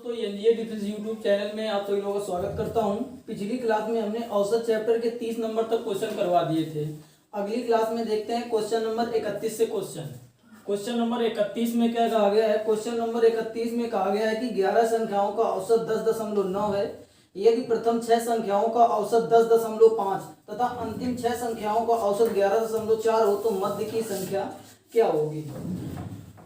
दोस्तों NDA defence YouTube channel में आप सभी लोगों का स्वागत करता हूं। पिछली क्लास में हमने औसत चैप्टर के 30 नंबर तक क्वेश्चन करवा दिए थे। अगली क्लास में देखते हैं क्वेश्चन नंबर 31 से क्वेश्चन नंबर 31 में क्या कहा गया है। क्वेश्चन नंबर 31 में कहा गया है कि 11 संख्याओं का औसत 10.9 है यदि प्रथम 6 संख्याओं का औसत 10.5 तथा अंतिम 6 संख्याओं का औसत 11.4 हो तो मध्य की संख्या क्या होगी।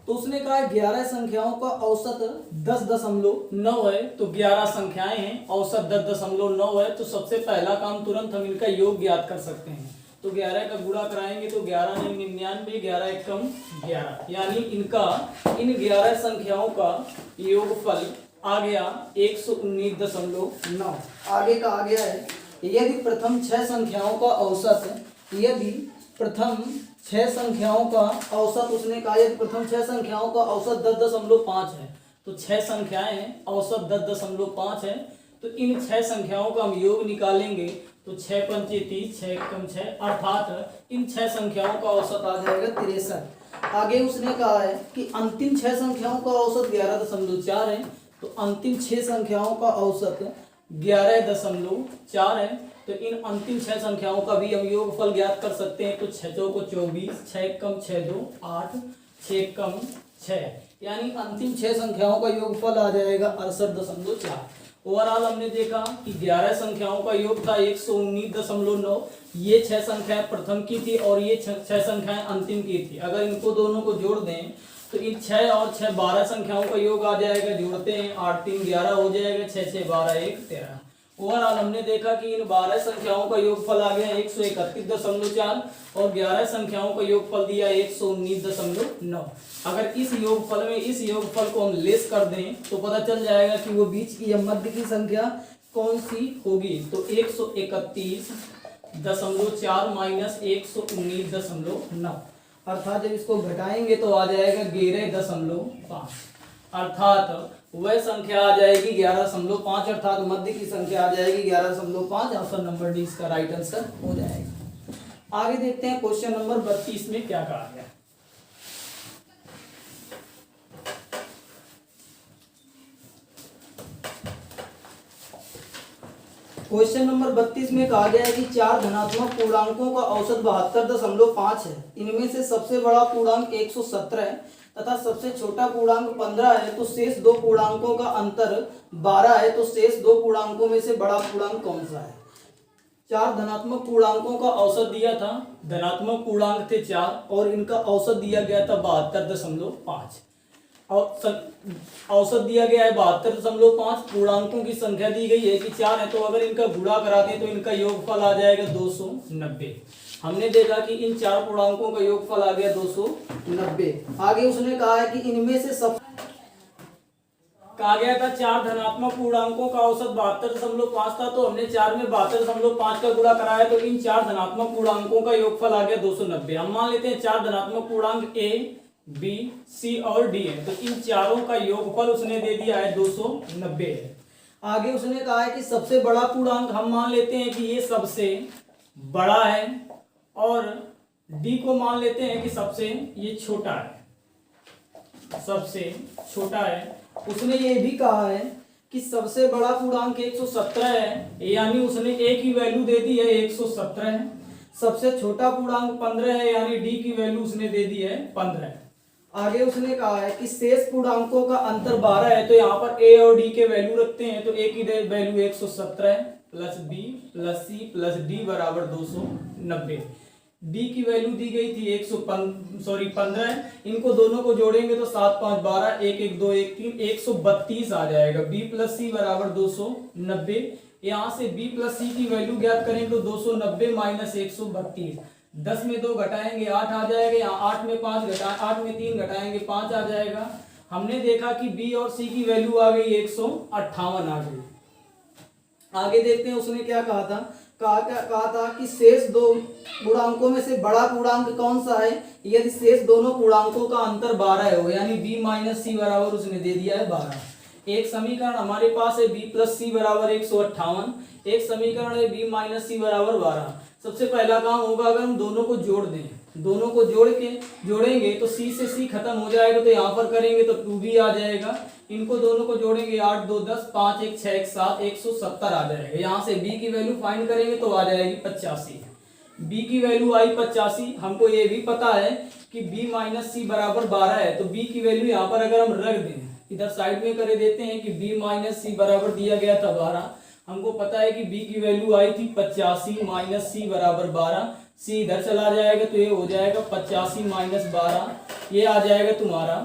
तो उसने कहा 11 संख्याओं का औसत 10.9 है, तो 11 संख्याएं हैं, औसत 10.9 है, तो सबसे पहला काम तुरंत हम इनका योग ज्ञात कर सकते हैं। तो 11 का गुणा कराएंगे तो 11 9 99, 11 एकम 11, यानी इन 11 संख्याओं का योगफल आ गया 119.9। आगे का आ गया है यदि प्रथम 6 संख्याओं का औसत उसने कहा यदि प्रथम 6 संख्याओं का औसत 10.5 है, तो 6 संख्याएं हैं, औसत 10.5 है, तो इन 6 संख्याओं का हम योग निकालेंगे तो 6 पंचे 30, 6 एकम 6, अर्थात इन 6 संख्याओं का औसत आ जाएगा 63। आगे उसने कहा है कि अंतिम 6 संख्याओं का औसत 11.4 है, तो अंतिम 6 संख्याओं का औसत 11.4 है, तो इन अंतिम 6 संख्याओं का भी हम योगफल ज्ञात कर सकते हैं। तो 6 को 24, 6 एकम 6 2 8, 6 एकम 6, यानी अंतिम 6 संख्याओं का योगफल आ जाएगा 68.4। ओवरऑल हमने देखा कि 11 संख्याओं का योग था 119.9। ये 6 संख्याएं प्रथम की थी और ये 6 संख्याएं अंतिम की थी। अगर इनको दोनों को जोड़ दें तो इन 6 और 6 12 संख्याओं का योग आ जाएगा। जोड़ते हैं 8 3 11 हो जाएगा, 6 6 12 1 13। ओवरऑल हमने देखा कि इन 12 संख्याओं का योगफल आ गया 131.4 और 11 संख्याओं का योगफल दिया 119.9। अगर इस योगफल को हम लेस कर दें तो पता चल जाएगा कि वो बीच की या मध्य की संख्या कौन सी होगी। तो 131.4 माइनस 119.9, अर्थात जब इसको घटाएंगे तो आ जाएगा 11.5, अर्थात वह संख्या आ जाएगी 11.5, अर्थात मध्य की संख्या आ जाएगी 11.5। ऑप्शन नंबर डी इसका राइट आंसर हो जाएगा। आगे देखते हैं क्वेश्चन नंबर 32 में क्या कहा गया। क्वेश्चन नंबर 32 में कहा गया है कि 4 धनात्मक पूर्णांकों का औसत 72.5 है। इनमें से सबसे बड़ा पूर्णांक 117 है तथा सबसे छोटा पूर्णांक 15 है, तो शेष दो पूर्णांकों का अंतर 12 है, तो शेष दो पूर्णांकों में से बड़ा पूर्णांक कौन सा है। 4 धनात्मक पूर्णांकों का औसत दिया था, धनात्मक पूर्णांक थे 4 और इनका औसत दिया गया था 72.5। औसत दिया गया है 72.5, पूर्णांकों की संख्या दी गई है कि 4 है, तो अगर इनका गुणा करा दें तो इनका योगफल आ जाएगा 290। हमने देखा कि इन 4 पूर्णांकों का योगफल आ गया 290। आगे उसने कहा है कि इनमें से सब कहा गया था 4 धनात्मक पूर्णांकों का औसत 72.5 था, तो हमने 4 में 72.5 का गुणा कराया तो इन 4 धनात्मक पूर्णांकों का योगफल आ गया 290। हम मान लेते हैं 4 धनात्मक पूर्णांक ए बी सी और डी है, तो इन चारों का योगफल उसने दे दिया है 290 है। आगे उसने कहा है कि सबसे बड़ा पूर्णांक हम मान लेते हैं कि ये सबसे बड़ा है और डी को मान लेते हैं कि सबसे ये छोटा है, सबसे छोटा है। उसने ये भी कहा है कि सबसे बड़ा पूर्णांक 117 है, यानी उसने ए की वैल्यू दे दी है 117 है। सबसे छोटा पूर्णांक 15 है, यानी डी की वैल्यू उसने दे दी है 15 है। आगे उसने कहा है कि शेष पूर्णांकों का अंतर 12 है, तो यहाँ पर ए और डी के वैल्यू रखते हैं, तो ए की वैल्यू 117 है plus B plus C plus D बराबर 290। डी की वैल्यू दी गई थी 15 है, इनको दोनों को जोड़ेंगे तो 7 5 12 1 1 2 1 3 132 आ जाएगा। बी प्लस सी बराबर 290। यहाँ से बी प्लस सी की वैल्यू ज्ञात करें तो 290 माइनस 132, 10 में 2 घटाएंगे 8 आ जाएगा। यहाँ 8 में 3 घटाएंगे 5 आ जाएगा। हमने देखा कि बी और सी की वैल्यू आ गई 158 आ गई। आगे देखते हैं उसने क्या कहा था। कहा था कि शेष दो पूर्णांकों में से बड़ा पूर्णांक कौन सा है यदि शेष दोनों पूर्णांकों का अंतर 12 हो, यानी b माइनस सी बराबर उसने दे दिया है 12। एक समीकरण हमारे पास है b प्लस सी बराबर 158, एक समीकरण है b माइनस सी बराबर 12। सबसे पहला काम होगा अगर हम दोनों को जोड़ दें, दोनों को जोड़ेंगे तो c से c खत्म हो जाएगा, तो यहाँ पर करेंगे तो 2b आ जाएगा। इनको दोनों को जोड़ेंगे 8 2 10 5 1 6 1 7 170 आ जाएगा। यहाँ से b की वैल्यू फाइंड करेंगे तो आ जाएगी 85। b की वैल्यू आई 85। हमको ये भी पता है कि b माइनस सी बराबर 12 है, तो b की वैल्यू यहाँ पर अगर हम रख दें, इधर साइड में कर देते हैं कि b माइनस सी बराबर दिया गया था 12। हमको पता है कि b की वैल्यू आई थी 85 माइनस सी बराबर 12। सी इधर चला जाएगा तो ये हो जाएगा 85 माइनस 12, ये आ जाएगा तुम्हारा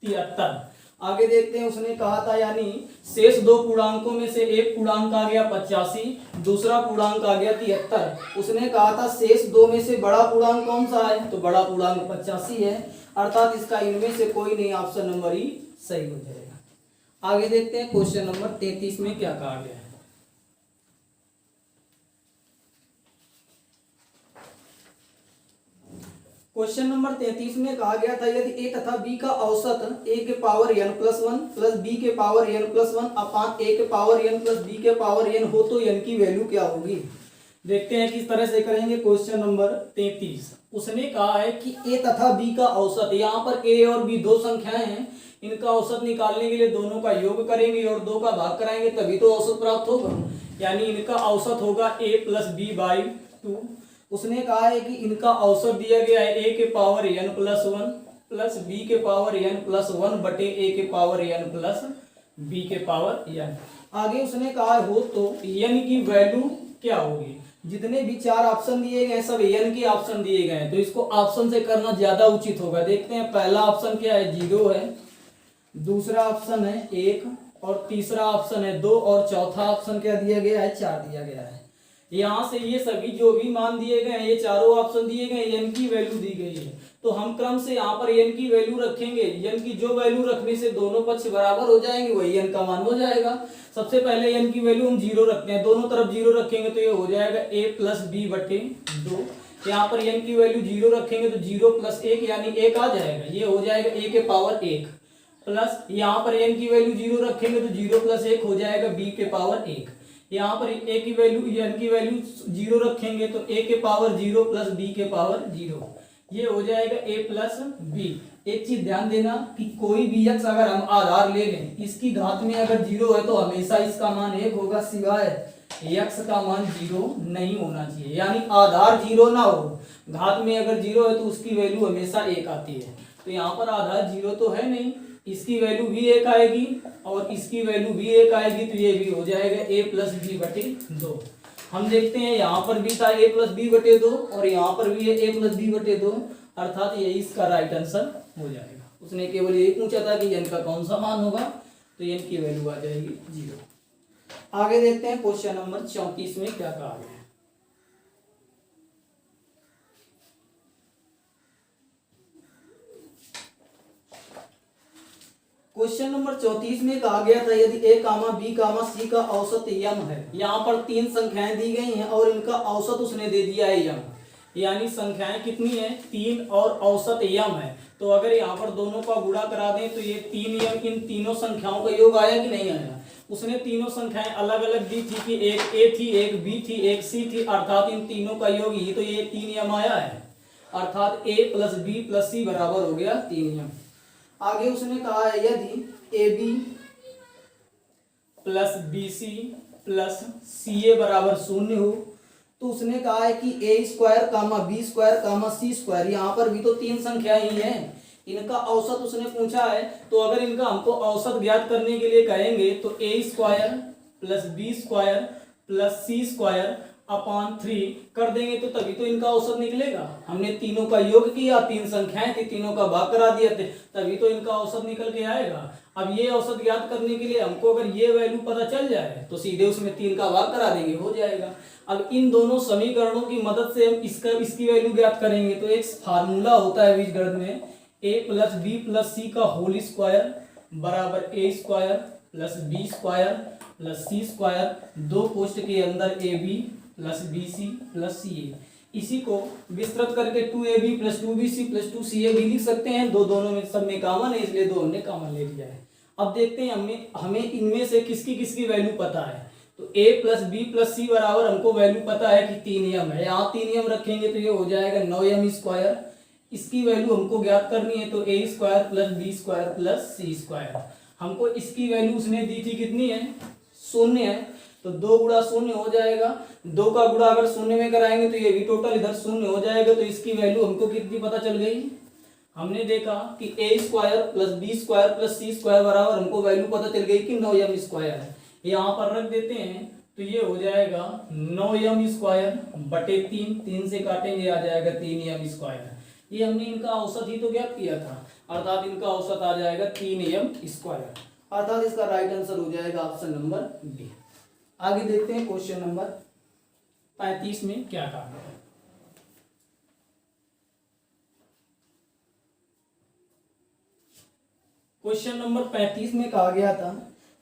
73। आगे देखते हैं, उसने कहा था यानी शेष दो पूर्णांकों में से एक पूर्णांक आ गया 85, दूसरा पूर्णांक आ गया 73। उसने कहा था शेष दो में से बड़ा पूर्णांक कौन सा है, तो बड़ा पूर्णांक 85 है, अर्थात इसका इनमें से कोई नहीं, ऑप्शन नंबर ई सही हो जाएगा। आगे देखते हैं क्वेश्चन नंबर 33 में क्या कहा गया है। क्वेश्चन नंबर 33 में कहा गया था यदि a तथा b का औसत a के power n plus 1 plus b के power n plus 1 upon a के पावर n प्लस b के पावर n हो तो n की वैल्यू क्या होगी। देखते हैं किस तरह से करेंगे। क्वेश्चन नंबर 33 उसने कहा है कि a तथा b का औसत, यहाँ पर a और b दो संख्याएं हैं, इनका औसत निकालने के लिए दोनों का योग करेंगे और 2 का भाग कराएंगे तभी तो औसत प्राप्त होगा, यानी इनका औसत होगा a प्लस बी बाई 2। उसने कहा है कि इनका औसत दिया गया है a के power n plus 1 plus b के पावर n प्लस 1 बटे a के पावर n प्लस b के पावर n। आगे उसने कहा हो तो n की वैल्यू क्या होगी। जितने भी 4 ऑप्शन दिए गए सब n के ऑप्शन दिए गए हैं, तो इसको ऑप्शन से करना ज्यादा उचित होगा। देखते हैं पहला ऑप्शन क्या है, 0 है, दूसरा ऑप्शन है 1 और तीसरा ऑप्शन है 2 और चौथा ऑप्शन क्या दिया गया है, 4 दिया गया है। यहाँ से ये सभी जो भी मान दिए गए हैं, ये चारों ऑप्शन दिए गए, n की वैल्यू दी गई है, तो हम क्रम से यहाँ पर n की वैल्यू रखेंगे। n की जो वैल्यू रखने से दोनों पक्ष बराबर हो जाएंगे वही n का मान हो जाएगा। सबसे पहले n की वैल्यू हम 0 रखते हैं, दोनों तरफ 0 रखेंगे तो ये हो जाएगा a प्लस बी बटे 2। यहाँ पर n की वैल्यू 0 रखेंगे तो 0 प्लस 1 यानी 1 आ जाएगा, ये हो जाएगा a के पावर 1 प्लस यहाँ पर n की वैल्यू 0 रखेंगे तो 0 प्लस 1 हो जाएगा b के पावर 1। यहाँ पर a की वैल्यू n की वैल्यू 0 रखेंगे तो a के पावर 0 प्लस b के पावर 0, ये हो जाएगा a प्लस b। एक चीज ध्यान देना कि कोई भी x अगर हम आधार ले लें, इसकी घात में अगर 0 है तो हमेशा इसका मान 1 होगा, सिवाय x का मान 0 नहीं होना चाहिए, यानी आधार 0 ना हो, घात में अगर 0 है तो उसकी वैल्यू हमेशा 1 आती है। तो यहाँ पर आधार 0 तो है नहीं, इसकी वैल्यू भी 1 आएगी और इसकी वैल्यू भी 1 आएगी, तो ये भी हो जाएगा a प्लस बी बटे 2। हम देखते हैं यहाँ पर भी था a प्लस बी बटे 2 और यहाँ पर भी है a प्लस बी बटे 2, अर्थात यही इसका राइट आंसर हो जाएगा। उसने केवल यही पूछा था कि n का कौन सा मान होगा, तो n की वैल्यू आ जाएगी 0। आगे देखते हैं क्वेश्चन नंबर 34 में क्या कहा गया है। क्वेश्चन नंबर 34 में कहा गया था यदि a comma b comma c का औसत m है। यहाँ पर 3 संख्याएं दी गई हैं और इनका औसत उसने दे दिया है m, यानी संख्याएं कितनी है 3 और औसत m है। तो अगर यहाँ पर दोनों का गुणा करा दें तो ये 3m इन तीनों संख्याओं का योग आया कि नहीं आया। उसने तीनों संख्याएं अलग अलग दी थी कि एक a थी, एक b थी, एक c थी, अर्थात इन तीनों का योग ही तो ये 3m आया है, अर्थात a plus b plus c बराबर हो गया 3m। आगे उसने कहा है यदि AB plus BC plus CA बराबर 0 हो, तो उसने कहा है कि a square comma b square comma c square, यहाँ पर भी तो 3 संख्या ही है, इनका औसत उसने पूछा है। तो अगर इनका हमको औसत ज्ञात करने के लिए कहेंगे तो a square plus b square plus c square upon 3 कर देंगे तो तभी तो इनका औसत निकलेगा। हमने तीनों का योग किया, 3 संख्याएं थी, तीनों का भाग करा दिया थे, तभी तो इनका औसत निकल के आएगा। अब ये औसत ज्ञात करने के लिए हमको अगर ये वैल्यू पता चल जाए तो सीधे उसमें 3 का भाग करा देंगे, हो जाएगा। अब इन दोनों समीकरणों की मदद से हम इसकी वैल्यू ज्ञात करेंगे। तो एक फार्मूला होता है बीजगणित में, a plus B plus C का होल स्क्वायर बराबर a square plus B square plus C square, 2 कोष्ठ के अंदर ab plus BC plus CA। इसी को विस्तृत करके 2AB plus 2BC plus 2CA भी लिख सकते हैं, दोनों में सब में कॉमन है इसलिए 2 हमने कॉमन ले लिया है। अब देखते हैं हमें इनमें से किसकी किसकी वैल्यू पता है। तो a प्लस बी प्लस सी बराबर हमको वैल्यू पता है कि 3m है, यहाँ 3m रखेंगे तो ये हो जाएगा 9m स्क्वायर। इसकी वैल्यू हमको ज्ञात करनी है तो a square plus B square plus C square. हमको इसकी वैल्यू उसने दी थी कितनी है, 0 है, तो 2 गुणा 0 हो जाएगा। 2 का गुणा अगर 0 में कराएंगे तो ये भी टोटल इधर 0 हो जाएगा। तो इसकी वैल्यू हमको कितनी पता चल गई, हमने देखा कि a square plus B square plus C square बराबर हमको वैल्यू पता चल गई कि 9m स्क्वायर है। यहाँ पर रख देते हैं तो ये हो जाएगा 9m स्क्वायर बटे 3 से काटेंगे आ जाएगा 3m स्क्वायर। ये हमने इनका औसत ही तो ज्ञात किया था, अर्थात इनका औसत आ जाएगा 3m स्क्वायर, अर्थात इसका राइट आंसर हो जाएगा ऑप्शन नंबर बी। आगे देखते हैं क्वेश्चन नंबर 35 में क्या कहा गया है। क्वेश्चन नंबर 35 में कहा गया था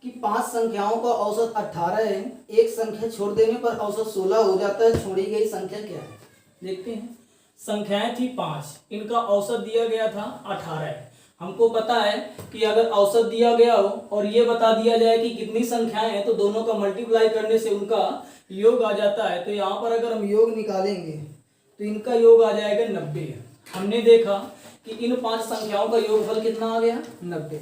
कि 5 संख्याओं का औसत 18 है, एक संख्या छोड़ देने पर औसत 16 हो जाता है, छोड़ी गई संख्या क्या है। देखते हैं, संख्याएं थी 5, इनका औसत दिया गया था 18 है। हमको पता है कि अगर औसत दिया गया हो और ये बता दिया जाए कि कितनी संख्याएं हैं तो दोनों का मल्टीप्लाई करने से उनका योग आ जाता है। तो यहाँ पर अगर हम योग निकालेंगे तो इनका योग आ जाएगा 90। हमने देखा कि इन 5 संख्याओं का योगफल कितना आ गया, 90।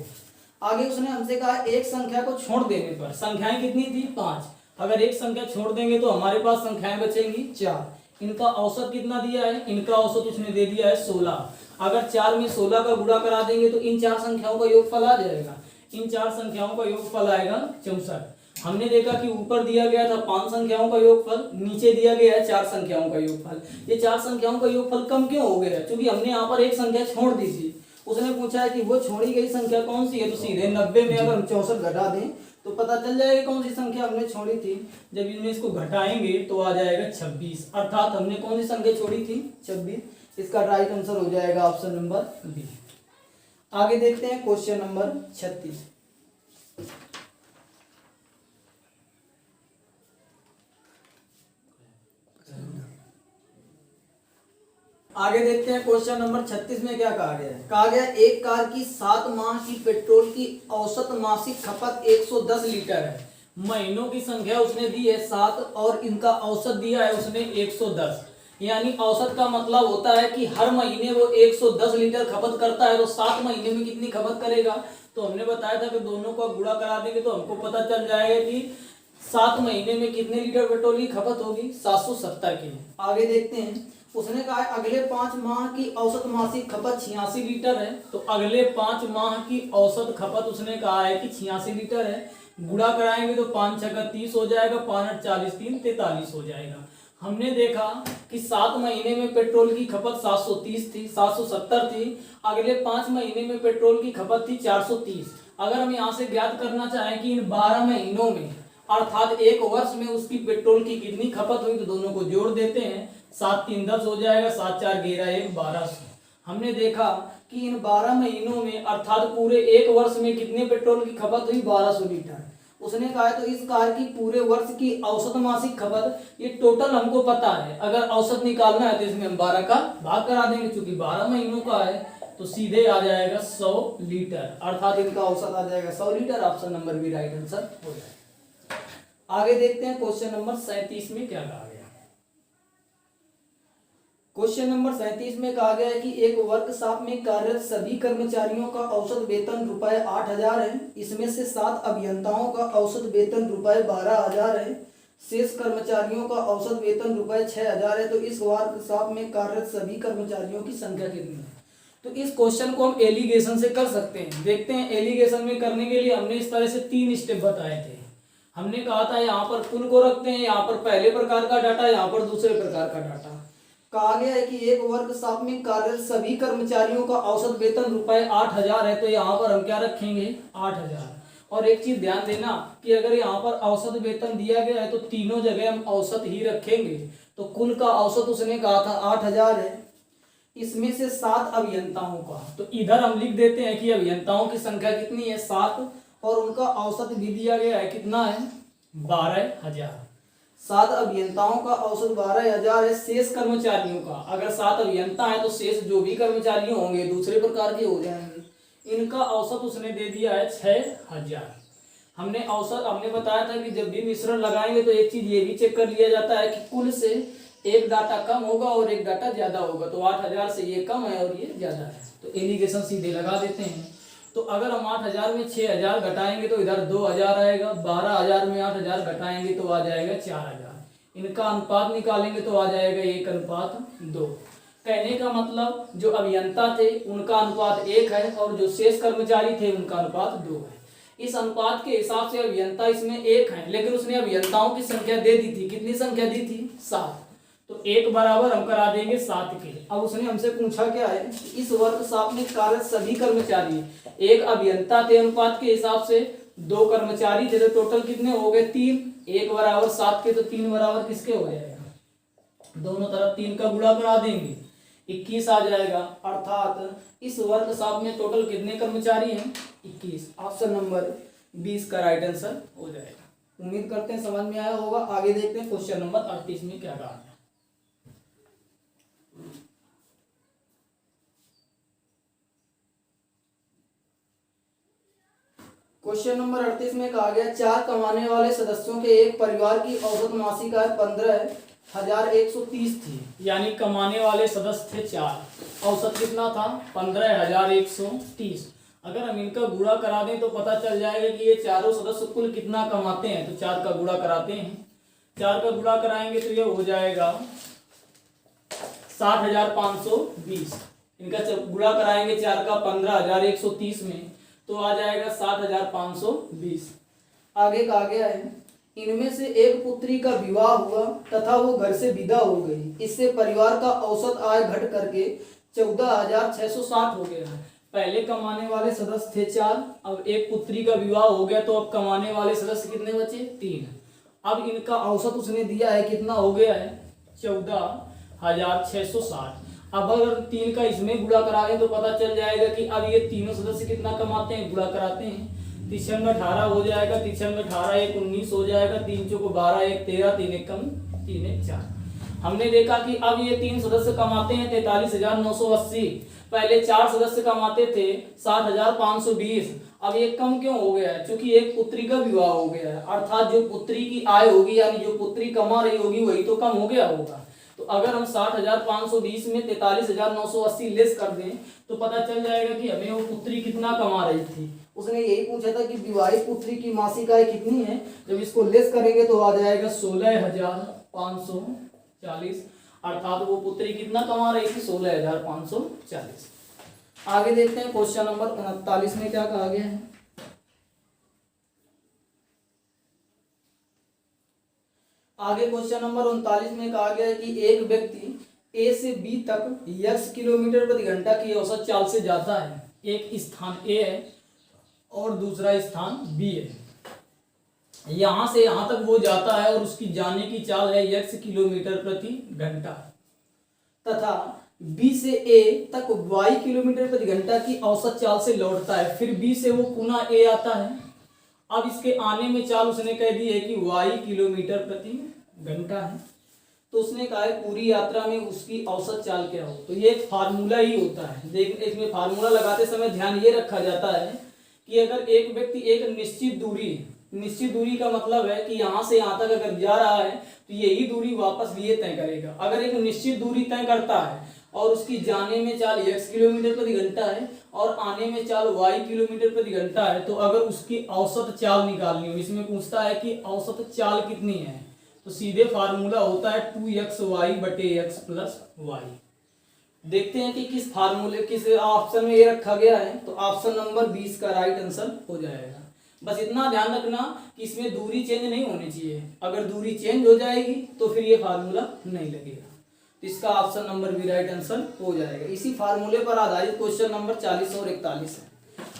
आगे उसने हमसे कहा एक संख्या को छोड़ देने पर, संख्याएं कितनी थी 5, अगर एक संख्या छोड़ देंगे तो हमारे पास संख्याएं बचेंगी 4। इनका औसत कितना दिया है, इनका औसत उसने दे दिया है 16। अगर 4 में 16 का गुणा करा देंगे तो इन 4 संख्याओं का योगफल आ जाएगा, इन 4 संख्याओं का योगफल आएगा 64। हमने देखा कि ऊपर दिया गया था 5 संख्याओं का योगफल, नीचे दिया गया है 4 संख्याओं का योगफल। ये 4 संख्याओं का योगफल कम क्यों हो गया, क्योंकि हमने यहाँ पर एक संख्या छोड़ दी थी। उसने पूछा है कि वो छोड़ी गई संख्या कौन सी है, तो सीधे 90 में अगर हम 64 घटा दें तो पता चल जाएगा कौन सी संख्या हमने छोड़ी थी। जब इनमें इसको घटाएंगे तो आ जाएगा 26, अर्थात हमने कौन सी संख्या छोड़ी थी, 26। इसका राइट आंसर हो जाएगा ऑप्शन नंबर बी। आगे देखते हैं क्वेश्चन नंबर 36। आगे देखते हैं क्वेश्चन नंबर 36 में क्या कहा गया है। कहा गया एक कार की 7 माह की पेट्रोल की औसत मासिक खपत 110 लीटर है। महीनों की संख्या उसने दी है 7 और इनका औसत दिया है उसने 110। यानी औसत का मतलब होता है कि हर महीने वो 110 लीटर खपत करता है, तो 7 महीने में कितनी खपत करेगा। तो हमने बताया था कि दोनों का गुणा करा देंगे तो हमको पता चल जाएगा कि 7 महीने में कितने लीटर पेट्रोल की खपत होगी, 770 की। आगे देखते हैं, उसने कहा है अगले 5 माह की औसत मासिक खपत 86 लीटर है। तो अगले 5 माह की औसत खपत उसने कहा है कि 86 लीटर है। गुणा कराएंगे तो 5 छक्का 30 हो जाएगा, 5 8 40 3 43 हो जाएगा। हमने देखा कि 7 महीने में पेट्रोल की खपत 730 थी, 770 थी। अगले 5 महीने में पेट्रोल की खपत थी 430। अगर हम यहाँ से ज्ञात करना चाहें कि इन 12 महीनों में अर्थात एक वर्ष में उसकी पेट्रोल की कितनी खपत हुई, तो दोनों को जोड़ देते हैं। 7 3 10 हो जाएगा, 7 4 11 1 1200। हमने देखा कि इन 12 महीनों में अर्थात पूरे एक वर्ष में कितने पेट्रोल की खपत हुई, 1200 लीटर। उसने कहा है तो इस कार की पूरे वर्ष की औसत मासिक खपत, ये टोटल हमको पता है। अगर औसत निकालना है तो इसमें हम 12 का भाग करा देंगे, क्योंकि 12 महीनों का है तो सीधे आ जाएगा 100 लीटर, अर्थात इनका औसत आ जाएगा 100 litre. Option number B right answer हो जाएगा। आगे देखते हैं क्वेश्चन नंबर 37 में क्या कहा गया। क्वेश्चन नंबर 37 में कहा गया है कि एक वर्कशॉप में कार्यरत सभी कर्मचारियों का औसत वेतन रुपए 8000 है। इसमें से 7 अभियंताओं का औसत वेतन रुपए 12000 है। शेष कर्मचारियों का औसत वेतन रुपए 6000 है। तो इस वर्कशॉप में कार्यरत सभी कर्मचारियों की संख्या कितनी है। तो इस क्वेश्चन को हम एलिगेशन से कर सकते हैं। देखते हैं, एलिगेशन में करने के लिए हमने इस तरह से 3 स्टेप बताए थे। हमने कहा था यहाँ पर कुल को रखते हैं, यहाँ पर पहले प्रकार का डाटा, यहाँ पर दूसरे प्रकार का डाटा। कहा गया है कि एक वर्कशॉप में कार्यरत सभी कर्मचारियों का औसत वेतन रुपए 8000 है। तो यहाँ पर हम क्या रखेंगे, 8000। और एक चीज ध्यान देना कि अगर यहाँ पर औसत वेतन दिया गया है तो तीनों जगह हम औसत ही रखेंगे। तो कुल का औसत उसने कहा था 8000 है। इसमें से 7 अभियंताओं का, तो इधर हम लिख देते हैं कि अभियंताओं की संख्या कितनी है, 7, और उनका औसत भी दिया गया है, कितना है, 12000। 7 अभियंताओं का औसत 12000 है। शेष कर्मचारियों का, अगर 7 अभियंता है तो शेष जो भी कर्मचारी होंगे दूसरे प्रकार के हो जाएंगे। इनका औसत उसने दे दिया है 6000। हमने बताया था कि जब भी मिश्रण लगाएंगे तो एक चीज ये भी चेक कर लिया जाता है कि कुल से एक डाटा कम होगा और एक डाटा ज्यादा होगा। तो 8000 से ये कम है और ये ज्यादा है, तो एलिगेशन सीधे लगा देते हैं। तो अगर हम 8,000 में 6,000 घटाएंगे तो इधर 2,000 आएगा, 12,000 में 8,000 घटाएंगे तो आ जाएगा 4,000। इनका अनुपात निकालेंगे तो आ जाएगा 1:2। कहने का मतलब जो अभियंता थे उनका अनुपात 1 है और जो शेष कर्मचारी थे उनका अनुपात 2 है। इस अनुपात के हिसाब से अभियंता इसमें 1 है, लेकिन उसने अभियंताओं की संख्या दे दी थी। कितनी संख्या दी थी? 7। तो 1 बराबर हम करा देंगे 7 के। अब उसने हमसे पूछा क्या है, इस वर्कशॉप में कार्यरत सभी कर्मचारी, एक अभियंता थे अनुपात के हिसाब से, 2 कर्मचारी थे, तो टोटल कितने हो गए? 3। 1 बराबर 7 के, तो 3 बराबर किसके हो जाएगा? दोनों तरफ 3 का गुणा करा देंगे, 21 आ जाएगा। अर्थात इस वर्कशॉप में टोटल कितने कर्मचारी हैं? 21। ऑप्शन नंबर 20 का राइट आंसर हो जाएगा। उम्मीद करते हैं समझ में आया होगा। आगे देखते हैं क्वेश्चन नंबर 38 में क्या कहा है। क्वेश्चन नंबर 38 में कहा गया 4 कमाने वाले सदस्यों के एक परिवार की औसत मासिक आय 15,130 थी। यानी कमाने वाले सदस्य थे 4, औसत कितना था? 15,130। अगर हम इनका गुणा करा दें तो पता चल जाएगा कि ये चारों सदस्य कुल कितना कमाते हैं। तो 4 का गुणा कराते हैं, 4 का गुणा कराएंगे तो ये हो जाएगा 60,520। इनका गुणा कराएंगे 4 का 15,130 में तो आ जाएगा 7,520। आगे कहा गया है इनमें से एक पुत्री का विवाह हुआ तथा वो घर से विदा हो गई। इससे परिवार का औसत आय घट करके 14,660 हो गया है। पहले कमाने वाले सदस्य थे 4, अब एक पुत्री का विवाह हो गया तो अब कमाने वाले सदस्य कितने बचे? 3। अब इनका औसत उसने दिया है, कितना हो गया है? 14,660। अब अगर 3 का इसमें गुणा करा दें तो पता चल जाएगा कि अब ये तीनों सदस्य कितना कमाते हैं। गुणा कराते हैं, 3 18 हो जाएगा, 3 18 1 19 हो जाएगा, 3 चौको 12 1 13, 3 1 कम 3 1 4। हमने देखा कि अब ये 3 सदस्य कमाते हैं 43,980। पहले 4 सदस्य कमाते थे 60,520। अब ये कम क्यों हो गया है? क्योंकि एक पुत्री का विवाह हो गया है। अर्थात जो पुत्री की आय होगी यानी जो पुत्री कमा रही होगी वही तो कम हो गया होगा। तो अगर हम 60,520 में 43,980 लेस कर दें तो पता चल जाएगा कि हमें वो पुत्री कितना कमा रही थी। उसने यही पूछा था कि विवाहित पुत्री की मासिक आय कितनी है। जब इसको लेस करेंगे तो आ जाएगा 16,540। अर्थात वो पुत्री कितना कमा रही थी? 16,540। आगे देखते हैं क्वेश्चन नंबर 39 में क्या कहा गया है। आगे क्वेश्चन नंबर 39 में कहा गया है कि एक व्यक्ति ए से बी तक x किलोमीटर प्रति घंटा की औसत चाल से जाता है। एक स्थान ए है और दूसरा स्थान बी है। यहां से यहां तक वो जाता है और उसकी जाने की चाल है x किलोमीटर प्रति घंटा, तथा बी से ए तक y किलोमीटर प्रति घंटा की औसत चाल से लौटता है। फिर बी से वो पुनः ए आता है। अब इसके आने में चाल उसने कह दी है कि y किलोमीटर प्रति घंटा है। तो उसने कहा है पूरी यात्रा में उसकी औसत चाल क्या हो। तो ये एक फार्मूला ही होता है। देखिए इसमें फार्मूला लगाते समय ध्यान ये रखा जाता है कि अगर एक व्यक्ति एक निश्चित दूरी का मतलब है कि यहाँ से यहाँ तक अगर जा रहा है तो यही दूरी वापस भी ये तय करेगा। अगर एक निश्चित दूरी तय करता है और उसकी जाने में चाल x किलोमीटर प्रति घंटा है और आने में चाल y किलोमीटर प्रति घंटा है, तो अगर उसकी औसत चाल निकालनी हो, इसमें पूछता है कि औसत चाल कितनी है, तो सीधे फार्मूला होता है 2xy बटे x प्लस y। देखते हैं कि किस फार्मूले किस ऑप्शन में ये रखा गया है। तो ऑप्शन नंबर 20 का राइट आंसर हो जाएगा। बस इतना ध्यान रखना कि इसमें दूरी चेंज नहीं होनी चाहिए। अगर दूरी चेंज हो जाएगी तो फिर ये फार्मूला नहीं लगेगा। तो इसका ऑप्शन नंबर भी राइट आंसर हो जाएगा। इसी फार्मूले पर आधारित क्वेश्चन नंबर 40 और 41 है।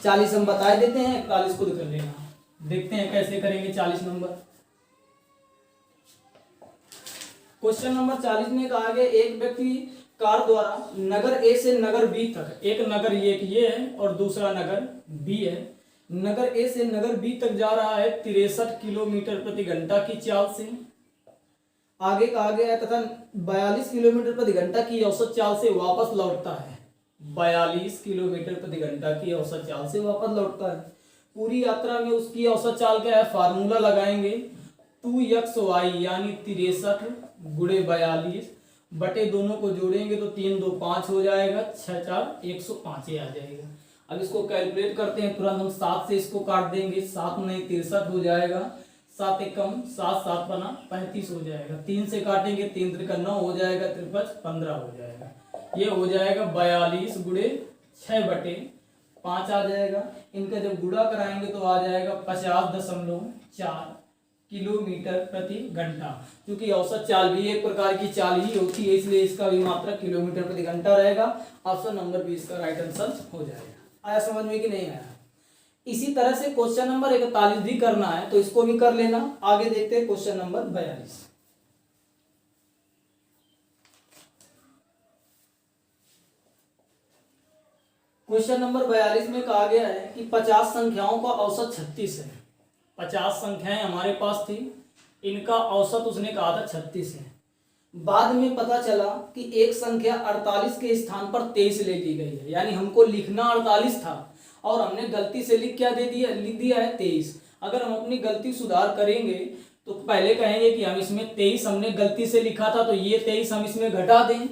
40 हम बता देते हैं, 41 खुद कर लेना। देखते हैं कैसे करेंगे 40 नंबर। क्वेश्चन नंबर 40 में कहा गया एक व्यक्ति कार द्वारा नगर ए से नगर बी तक, एक नगर ये है और दूसरा नगर बी है, नगर ए से नगर बी तक जा रहा है 63 किलोमीटर प्रति घंटा की चाल से। आगे कहा गया है तथा 42 किलोमीटर प्रति घंटा की औसत चाल से वापस लौटता है। 42 किलोमीटर प्रति घंटा की औसत चाल से वापस लौटता है। पूरी यात्रा में उसकी औसत चाल क्या है? फार्मूला लगाएंगे 2xy यानी 63 गुणे 42 बटे दोनों को जोड़ेंगे तो 3 2 5 हो जाएगा, 6 4 105 आ जाएगा। अब इसको कैलकुलेट करते हैं तुरंत। हम 7 से इसको काट देंगे, 7 नहीं 63 हो जाएगा, 7 एकम 7, 7 बना 35 हो जाएगा। 3 से काटेंगे, 3 त्रिका 9 हो जाएगा, 53 15 हो जाएगा। ये हो जाएगा 42 गुणे 6/5 आ जाएगा। इनका जब गुणा कराएंगे तो आ जाएगा 50.4 किलोमीटर प्रति घंटा। क्योंकि औसत चाल भी एक प्रकार की चाल ही होती है, इसलिए इसका भी मात्रक किलोमीटर प्रति घंटा रहेगा। ऑप्शन नंबर 20 का राइट आंसर हो जाएगा। आया समझ में कि नहीं आया? इसी तरह से क्वेश्चन नंबर 41 भी करना है तो इसको भी कर लेना। आगे देखते हैं क्वेश्चन नंबर 42। क्वेश्चन नंबर 42 में कहा गया है कि 50 संख्याओं का औसत 36 है। 50 संख्याएं हमारे पास थी, इनका औसत उसने कहा था 36 है। बाद में पता चला कि एक संख्या 48 के स्थान पर 23 ले ली गई है, यानी हमको लिखना 48 था और हमने गलती से लिख दिया है 23। अगर हम अपनी गलती सुधार करेंगे तो पहले कहेंगे कि हम इसमें 23 हमने गलती से लिखा था, तो ये 23 हम इसमें घटा दें,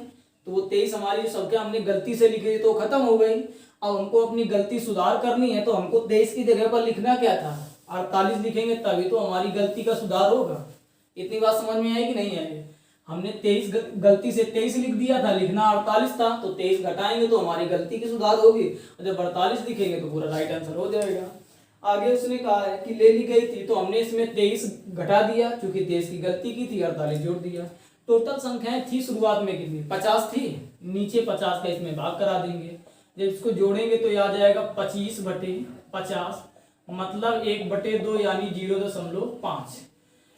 तो वो 23 हमारी संख्या हमने गलती से लिखी तो खत्म हो गई। अब हमको अपनी गलती सुधार करनी है तो हमको 23 की जगह पर लिखना क्या था, 48 लिखेंगे, तभी तो हमारी गलती का सुधार होगा। इतनी बात समझ में आई कि नहीं आई? हमने 23 गलती से 23 लिख दिया था, लिखना 48 था, तो 23 घटाएंगे तो हमारी गलती की सुधार होगी, और जब 48 लिखेंगे तो पूरा राइट आंसर हो जाएगा। आगे उसने कहा है कि ले ली गई थी, तो हमने इसमें 23 घटा दिया, क्योंकि 23 की गलती की थी, 48 जोड़ दिया। टोटल संख्याएं थी शुरुआत में कितनी, 50 थी, नीचे 50 का इसमें भाग करा देंगे। जब इसको जोड़ेंगे तो आ जाएगा 25/50, मतलब 1/2 यानी 0.5।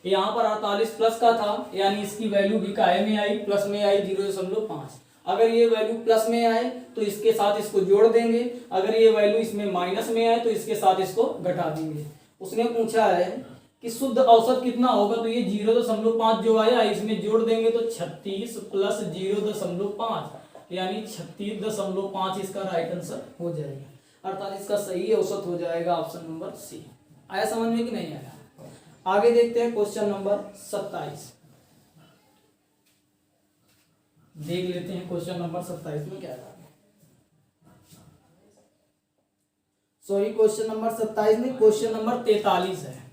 यहाँ पर 48 प्लस का था, यानी इसकी वैल्यू भी काहे में आई, प्लस में आई, 0.5। अगर ये वैल्यू प्लस में आए तो इसके साथ इसको जोड़ देंगे, अगर ये वैल्यू इसमें माइनस में आए तो इसके साथ इसको घटा देंगे। उसने पूछा है कि शुद्ध औसत कितना होगा, तो ये 0.5 जो आया इसमें जोड़ देंगे तो 36 प्लस 0.5 यानी 36.5 इसका राइट आंसर हो जाएगा, अर्थात इसका सही औसत हो जाएगा ऑप्शन नंबर सी। आया समझ में कि नहीं आया? आगे देखते हैं क्वेश्चन नंबर 27। देख लेते हैं क्वेश्चन नंबर 27 में क्या है। सॉरी, क्वेश्चन नंबर 27 में क्वेश्चन नंबर 43 है।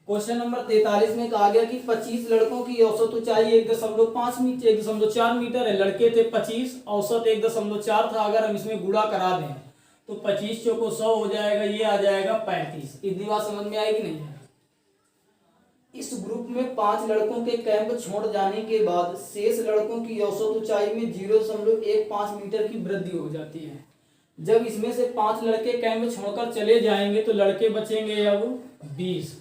क्वेश्चन नंबर 43 में कहा गया कि 25 लड़कों की औसत ऊंचाई 1.5 मीटर 1.4 मीटर है। लड़के थे 25, औसत 1.4 था। अगर हम इसमें गुणा करा दें तो 25 चौको 100 हो जाएगा, ये आ जाएगा 35। इतनी बात समझ में आएगी नहीं है? इस ग्रुप में 5 लड़कों के कैंप छोड़ जाने के बाद शेष लड़कों की औसत ऊंचाई में 0.15 मीटर की वृद्धि हो जाती है। जब इसमें से 5 लड़के कैंप छोड़कर चले जाएंगे तो लड़के बचेंगे अब 20।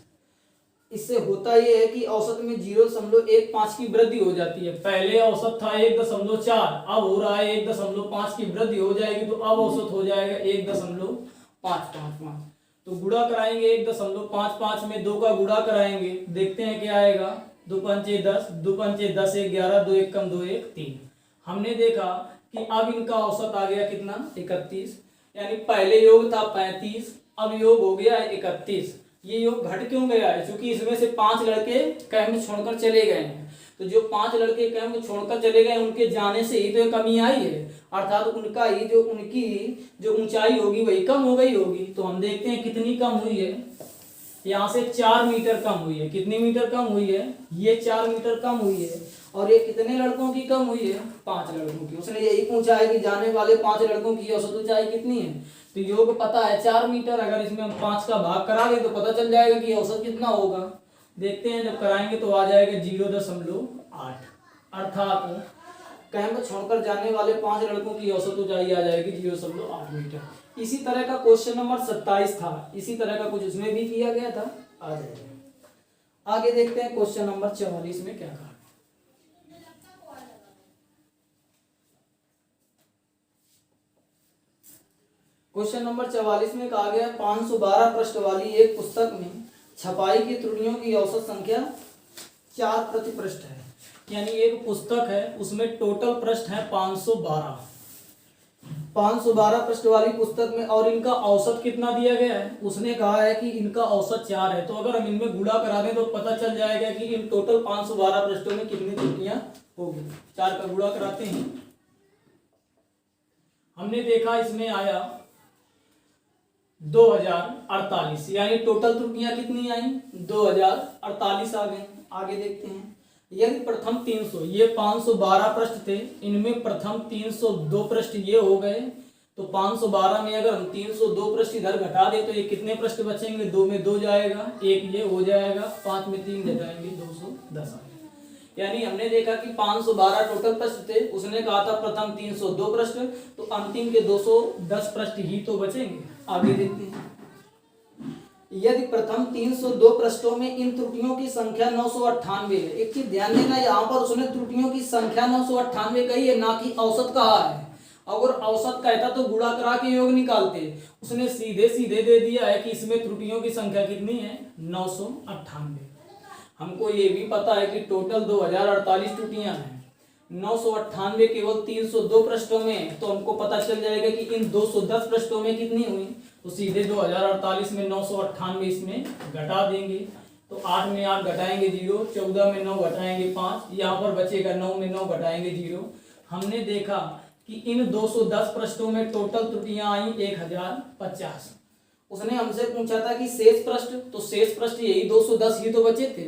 इससे होता यह है कि औसत में 0.15 की वृद्धि हो जाती है। पहले औसत था 1.4, अब हो रहा है 1.5 की वृद्धि हो जाएगी, तो अब औसत हो जाएगा 1.555। तो गुणा कराएंगे 1.55 में 2 का गुणा कराएंगे, देखते हैं क्या आएगा। 2 पंचे 10, 2 पंचे 10, 1 11, 2 1 कम 2 1 3। हमने देखा कि अब इनका औसत आ गया कितना, 31, यानी पहले योग था 35, अब योग हो गया 31। ये योग घट क्यों गया है? क्योंकि इसमें से 5 लड़के कैंप छोड़कर चले गए हैं। तो जो 5 लड़के कैंप छोड़कर चले गए, उनके जाने से ही तो कमी आई है, अर्थात उनकी जो ऊंचाई होगी वही कम हो गई होगी। तो हम देखते हैं कितनी कम हुई है। यहाँ से 4 मीटर कम हुई है। कितनी मीटर कम हुई है? ये 4 मीटर कम हुई है। और ये कितने लड़कों की कम हुई है? 5 लड़कों की। उसने यही पूछा है कि जाने वाले 5 लड़कों की औसत ऊंचाई कितनी है। तो योग पता है 4 मीटर, अगर इसमें हम 5 का भाग करा दें तो पता चल जाएगा कि औसत कितना होगा। देखते हैं, जब कराएंगे तो आ जाएगा 0.8, अर्थात कैंप छोड़कर जाने वाले 5 लड़कों की औसत ऊंचाई आ जाएगी 0.8 मीटर। इसी तरह का क्वेश्चन नंबर 27 था, इसी तरह का कुछ उसमें भी किया गया था, आ जाएगा। आगे देखते हैं क्वेश्चन नंबर 44 में क्या कहा। क्वेश्चन नंबर 44 में कहा गया 512 पृष्ठ वाली एक पुस्तक में छपाई की त्रुटियों की औसत संख्या 4 प्रति पृष्ठ है। यानी एक पुस्तक है, उसमें टोटल पृष्ठ है 512 पृष्ठ वाली पुस्तक में, और इनका औसत कितना दिया गया है? उसने कहा है कि इनका औसत 4 है। तो अगर हम इनमें गुणा करा दें तो पता चल जाएगा कि इन टोटल 512 पृष्ठों में कितनी त्रुटियां होगी। 4 का गुणा कराते हैं, हमने देखा इसमें आया 2048, यानी टोटल त्रुटियां कितनी आई? 2048 आ गई। आगे देखते हैं। यदि प्रथम 300, ये 512 पृष्ठ थे, इनमें प्रथम 302 पृष्ठ ये हो गए, तो 512 में अगर हम 302 पृष्ठ इधर घटा दे तो ये कितने पृष्ठ बचेंगे? 2 में 2 जाएगा, 1 ये हो जाएगा, 5 में 3 घटाएंगे 210 आ गया। यानी हमने देखा कि 512 टोटल पृष्ठ थे, उसने कहा था प्रथम 302 पृष्ठ, तो अंतिम के 210 पृष्ठ ही तो बचेंगे। आगे देखते हैं। यदि प्रथम 302 पृष्ठों में इन त्रुटियों की संख्या 998 है। एक चीज ध्यान देना, यहाँ पर उसने त्रुटियों की संख्या 998 कही है, ना कि औसत कहा है। अगर औसत कहता तो गुणा करा के योग निकालते, उसने सीधे सीधे दे दिया है कि इसमें त्रुटियों की संख्या कितनी है? 998। हमको ये भी पता है कि टोटल 2048 त्रुटियां हैं, 998 केवल 302 पृष्ठों में, तो हमको पता चल जाएगा कि इन 210 पृष्ठों में कितनी हुई, तो सीधे 2048 में 998 इसमें घटा देंगे, तो 8 में 8 घटाएंगे 0, 14 में 9 घटाएंगे 5, यहाँ पर बचेगा 9 में 9 घटाएंगे 0। हमने देखा कि इन 210 पृष्ठों में टोटल त्रुटियां आई 1050। उसने हमसे पूछा था कि शेष पृष्ठ, तो शेष पृष्ठ यही 210 ही तो बचे थे।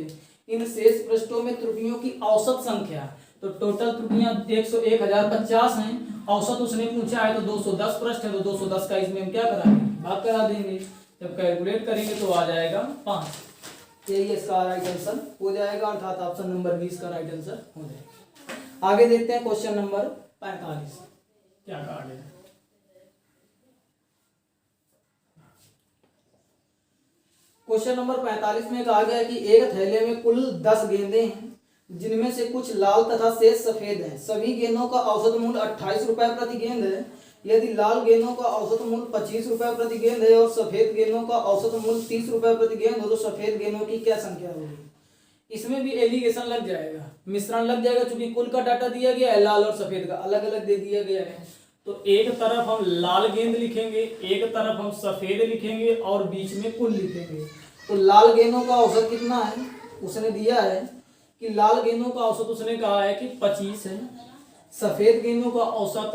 इन शेष पृष्ठों में त्रुटियों की औसत संख्या, तो टोटल त्रुटियां 1050 हैं, औसत उसने पूछा है तो 210 पृष्ठ है, तो 210 का इसमें हम क्या कराएंगे? भाग करा देंगे। जब कैलकुलेट करेंगे तो आ जाएगा 5। यही इसका राइट आंसर हो जाएगा, अर्थात ऑप्शन नंबर 20 का राइट आंसर हो जाएगा। आगे देखते हैं क्वेश्चन नंबर 45 क्या कहा गया है। क्वेश्चन नंबर 45 में कहा गया है कि एक थैले में कुल 10 गेंदें हैं, जिनमें से कुछ लाल तथा शेष सफेद हैं। सभी गेंदों का औसत मूल्य 28 रुपए प्रति गेंद है। यदि लाल गेंदों का औसत मूल्य 25 रुपए प्रति गेंद है और सफेद गेंदों का औसत मूल्य 30 रुपए प्रति गेंद हो, तो सफेद गेंदों की क्या संख्या होगी? इसमें भी एलिगेशन लग जाएगा, मिश्रण लग जाएगा, क्योंकि कुल का डाटा दिया गया है, लाल और सफेद का अलग अलग दे दिया गया है। तो एक तरफ हम लाल गेंद लिखेंगे, एक तरफ हम सफेद लिखेंगे और बीच में कुल लिखेंगे। तो लाल गेंदों का औसत कितना है? उसने दिया है कि लाल गेंदों का औसत उसने कहा है कि 25 है, सफेद गेंदों का औसत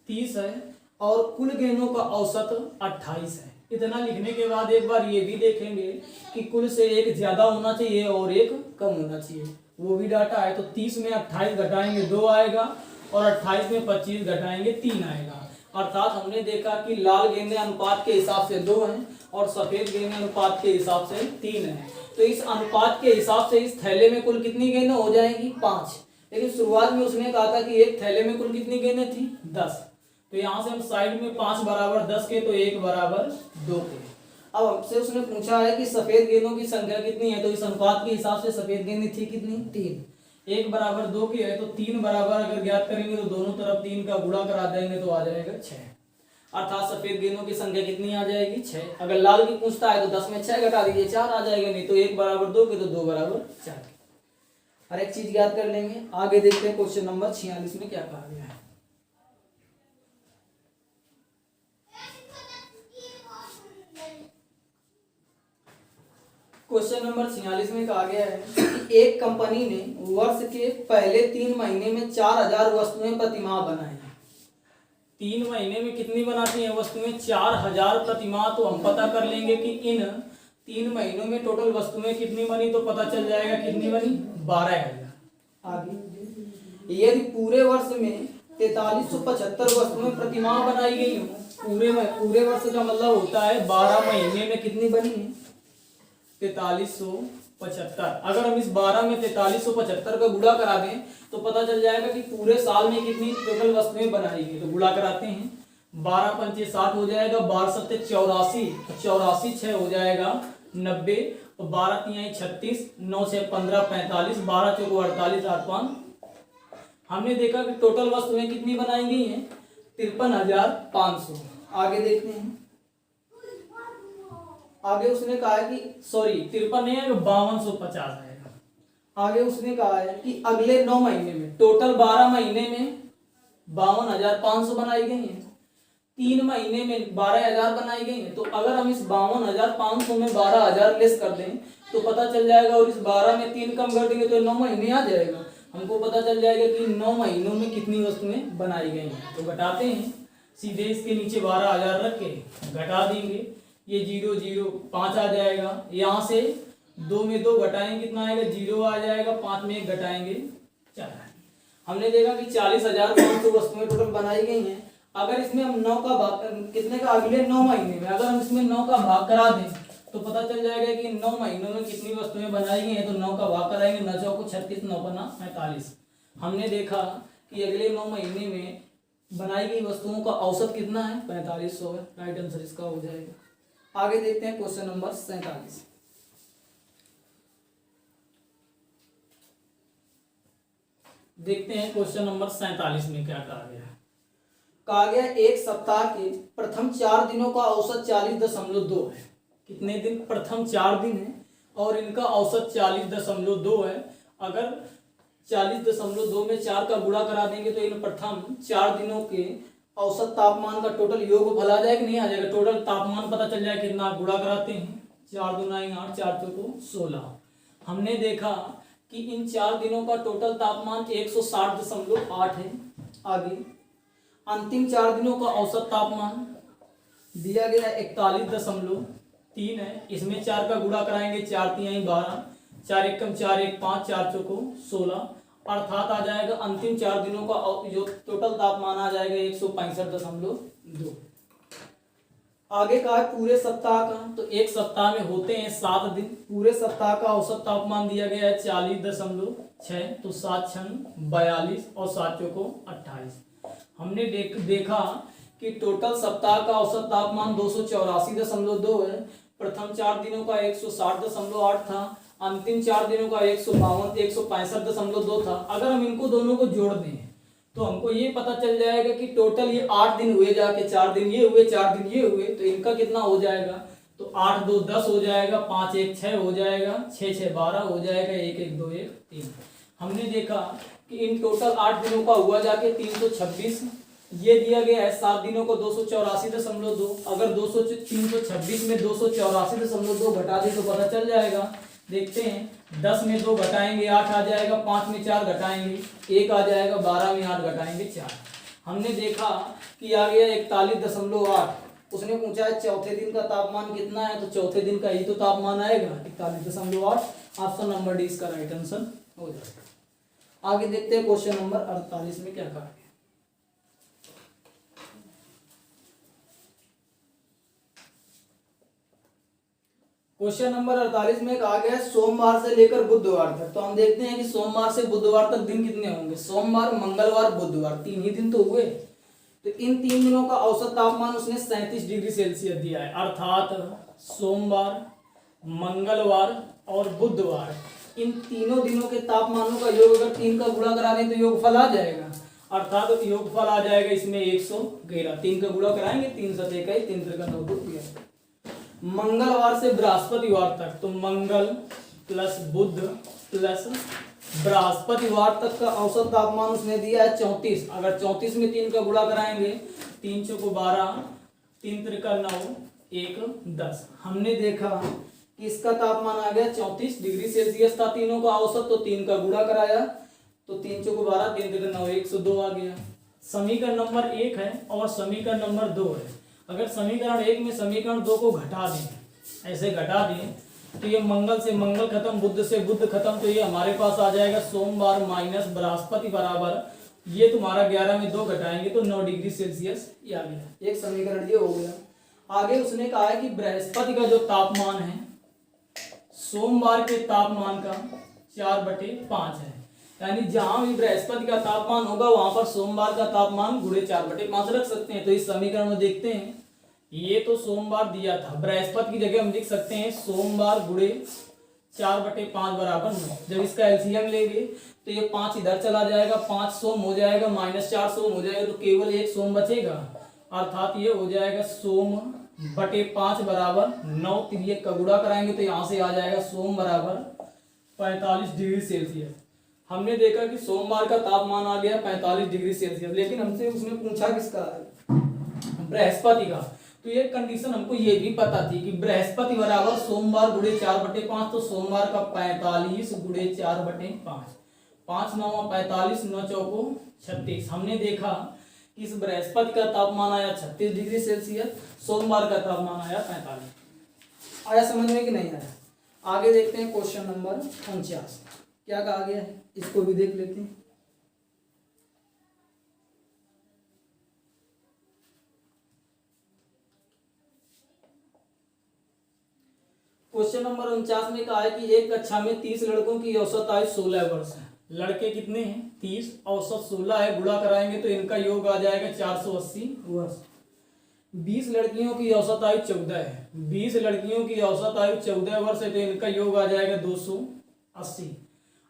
30 है और कुल गेंदों का औसत 28 है। इतना लिखने के बाद एक बार ये भी देखेंगे कि कुल से एक ज्यादा होना चाहिए और एक कम होना चाहिए, वो भी डाटा है। तो 30 में 28 घटाएंगे 2 आएगा और 28 में 25 घटाएंगे 3 आएगा। अर्थात हमने देखा कि लाल गेंदें अनुपात के हिसाब से 2 हैं और सफेद गेंदें अनुपात के हिसाब से 3 हैं। तो इस अनुपात के हिसाब से इस थैले में कुल कितनी गेंदें हो जाएंगी? 5। लेकिन शुरुआत में उसने कहा था कि एक थैले में कुल कितनी गेंदें थी? 10। तो यहाँ से हम साइड में 5 बराबर 10 के, तो 1 बराबर 2 के। अब हमसे उसने पूछा है कि सफेद गेंदों की संख्या कितनी है, तो इस अनुपात के हिसाब से सफेद गेंदें थी कितनी? 3। 1 बराबर 2 की है, तो 3 बराबर अगर ज्ञात करेंगे तो दोनों तरफ 3 का गुणा करा देंगे तो आ जाएगा 6। अर्थात सफेद गेंदों की संख्या कितनी आ जाएगी? 6। अगर लाल की पूछता है तो 10 में 6 घटा दीजिए 4 आ जाएगा, नहीं तो 1 बराबर 2 के, तो 2 बराबर 4 के। हर एक चीज याद कर लेंगे। आगे देखते हैं क्वेश्चन नंबर 46 में क्या कहा गया है। क्वेश्चन नंबर 46 में कहा गया है कि एक कंपनी ने वर्ष के पहले 3 महीने में 4000 वस्तुएं प्रतिमाह बनाई। 3 महीने में कितनी बनाती हैं वस्तुएं? 4000 प्रतिमाह। तो हम पता कर लेंगे कि इन 3 महीनों में टोटल वस्तुएं कितनी बनी, तो पता चल जाएगा कितनी बनी? 12000। आगे यदि पूरे वर्ष में 4375 वस्तुएं प्रतिमाह बनाई गई हो, पूरे वर्ष का मतलब होता है 12 महीने में कितनी बनी है? 4375। अगर हम इस 12 में 4375 का गुणा करा दें तो पता चल जाएगा कि पूरे साल में कितनी टोटल वस्तुएं बनाई गई। तो गुणा कराते हैं, 12 पंचे 60 हो जाएगा, 12 सत्ते 84, 84 6 हो जाएगा 90, तो 12 तिहाई 36, 9 6 15 45, 12 चौको 48, 8 5। हमने देखा कि टोटल वस्तुएं कितनी बनाई गई हैं? 53,500। आगे देखते हैं। आगे उसने कहा है कि 53 नहीं है, 5250 आएगा। आगे उसने कहा है कि अगले 9 महीने में, टोटल 12 महीने में 52,500 बनाई गई हैं, 3 महीने में 12,000 बनाई गई हैं। तो अगर हम इस 52,500 में 12,000 लेस कर दें तो पता चल जाएगा, और इस 12 में 3 कम कर देंगे तो 9 महीने आ जाएगा। हमको पता चल जाएगा कि 9 महीनों में कितनी वस्तुएं बनाई गई हैं। तो घटाते हैं, सीधे इसके नीचे 12,000 रख के घटा देंगे, ये 0 0 5 आ जाएगा। यहाँ से 2 में 2 घटाएंगे कितना आएगा, 0 आ जाएगा। 5 में 1 घटाएंगे 4। हमने देखा कि 40,500 वस्तुएं टोटल बनाई गई हैं। अगर इसमें हम 9 का भाग कितने का, अगले 9 महीने में अगर हम इसमें 9 का भाग करा दें तो पता चल जाएगा कि 9 महीनों में कितनी वस्तुएं बनाई गई हैं। तो 9 का भाग कराएंगे, 9 चौको 36, 9 पन्ना 45। हमने देखा कि अगले 9 महीने में बनाई गई वस्तुओं का औसत कितना है, 4500 है। राइट आंसर इसका हो जाएगा। आगे देखते हैं क्वेश्चन नंबर 47। देखते हैं क्वेश्चन नंबर 47 में क्या कहा गया है। कहा गया एक सप्ताह के प्रथम 4 दिनों का औसत 40.2 है। कितने दिन, प्रथम 4 दिन है और इनका औसत 40.2 है। अगर 40.2 में 4 का गुणा करा देंगे तो इन प्रथम 4 दिनों के औसत तापमान का टोटल योगफल आ जाएगा, नहीं आ जाएगा। टोटल तापमान पता चल जाए कितना, गुणा कराते हैं, 4 दूना 8, 4 चौको 16। हमने देखा कि इन 4 दिनों का टोटल तापमान 160.8 है। आगे अंतिम 4 दिनों का औसत तापमान दिया गया 41.3 है। इसमें 4 का गुणा कराएंगे, 4 3 12, 4 1 4 1 5, 4 चौको 16, अर्थात आ जाएगा अंतिम 4 दिनों का जो टोटल तापमान आ जाएगा 165.2। आगे का है पूरे सप्ताह का। तो एक सप्ताह में होते हैं 7 दिन। पूरे सप्ताह का औसत तापमान दिया गया है 40.6। तो 7 6 42 और 7 चौको 28। हमने देखा कि टोटल सप्ताह का औसत तापमान 284.2 है। प्रथम 4 दिनों का 160.8 था, अंतिम 4 दिनों का 165.2 था। अगर हम इनको दोनों को जोड़ दें तो हमको ये पता चल जाएगा कि टोटल ये 8 दिन हुए, जाके 4 दिन ये हुए, 4 दिन ये हुए, तो इनका कितना हो जाएगा। तो 8 2 10 हो जाएगा, 5 1 6 हो जाएगा, 6 6 12 हो जाएगा, 1 1 2 1 3। हमने देखा कि इन टोटल 8 दिनों का हुआ जाके 326। ये दिया गया है 7 दिनों को 284.2। अगर 326 में 284.2 घटा दे तो पता चल जाएगा। देखते हैं, 10 में 2 घटाएंगे 8 आ जाएगा, 5 में 4 घटाएंगे 1 आ जाएगा, 12 में 8 घटाएंगे 4। हमने देखा कि आ गया 41.8। उसने पूछा है चौथे दिन का तापमान कितना है, तो चौथे दिन का ही तो तापमान आएगा 41.8। ऑप्शन नंबर डी इसका राइट आंसर हो जाएगा। आगे देखते हैं क्वेश्चन नंबर 48 में क्या कहा गया। क्वेश्चन नंबर 48 में कहा गया सोमवार से लेकर बुधवार तक। तो हम देखते हैं कि सोमवार से बुधवार तक दिन कितने होंगे। सोमवार मंगलवार बुधवार 3 ही दिन तो हुए। तो इन 3 दिनों का औसत तापमान उसने 37 डिग्री सेल्सियस दिया है। अर्थात सोमवार, मंगलवार और बुधवार इन तीनों दिनों के तापमानों का योग अगर 3 का गुणा करा दें तो योगफल आ जाएगा। अर्थात योगफल आ जाएगा इसमें 111। 3 का गुणा कराएंगे, 3 7 21, 3 3 9 2 11। मंगलवार से बृहस्पतिवार तक, तो मंगल प्लस बुध प्लस बृहस्पतिवार तक का औसत तापमान उसने दिया है 34। अगर 34 में 3 का गुणा कराएंगे, 3 चौको 12, 3 3 9 1 10। हमने देखा कि इसका तापमान आ गया 34 डिग्री सेल्सियस था तीनों का औसत। तो 3 का गुणा कराया तो 3 चौको 12, 3 3 9 102 आ गया। समीकरण नंबर 1 है और समीकरण नंबर 2 है। अगर समीकरण 1 में समीकरण 2 को घटा दें, ऐसे घटा दें तो ये मंगल से मंगल खत्म, बुध से बुध खत्म, तो ये हमारे पास आ जाएगा सोमवार माइनस बृहस्पति बराबर, ये तुम्हारा 11 में 2 घटाएंगे तो 9 डिग्री सेल्सियस ये आ गया। एक समीकरण ये हो गया। आगे उसने कहा है कि बृहस्पति का जो तापमान है सोमवार के तापमान का 4/5 है। यानी जहां भी बृहस्पति का तापमान होगा वहां पर सोमवार का तापमान गुणे 4/5 रख सकते हैं। तो इस समीकरण में देखते हैं, ये तो सोमवार दिया था, बृहस्पति की जगह हम लिख सकते हैं सोमवार गुणे 4/5 बराबर 9। जब इसका एलसीएम लेंगे तो ये 5 इधर चला जाएगा, 5 सोम हो जाएगा, -4 सोम हो जाएगा, तो केवल 1 सोम बचेगा। अर्थात ये हो जाएगा सोम बटे 5 बराबर 9। 3 का गुणा कराएंगे तो यहाँ से आ जाएगा सोम बराबर 45 डिग्री सेल्सियस। हमने देखा कि सोमवार का तापमान आ गया 45 डिग्री सेल्सियस, लेकिन हमसे उसने पूछा किसका, बृहस्पति का। तो ये कंडीशन हमको ये भी पता थी कि बृहस्पति बराबर सोमवार गुणे 4/5। तो सोमवार का 45 गुणे 4/5, 5 9 45, 9 चौको 36। हमने देखा किस बृहस्पति का तापमान आया 36 डिग्री सेल्सियस, सोमवार का तापमान आया 45। आया समझ में कि नहीं आया? आगे देखते हैं क्वेश्चन नंबर 49 क्या कहा गया है, इसको भी देख लेते हैं। क्वेश्चन नंबर 49 में कहा है कि एक कक्षा में 30 लड़कों की औसत आयु 16 वर्ष है। लड़के कितने हैं? 30, औसत 16 है, गुणा कराएंगे तो इनका योग आ जाएगा 480 वर्ष। 20 लड़कियों की औसत आयु 14 है। 20 लड़कियों की औसत आयु 14 वर्ष है तो इनका योग आ जाएगा 280।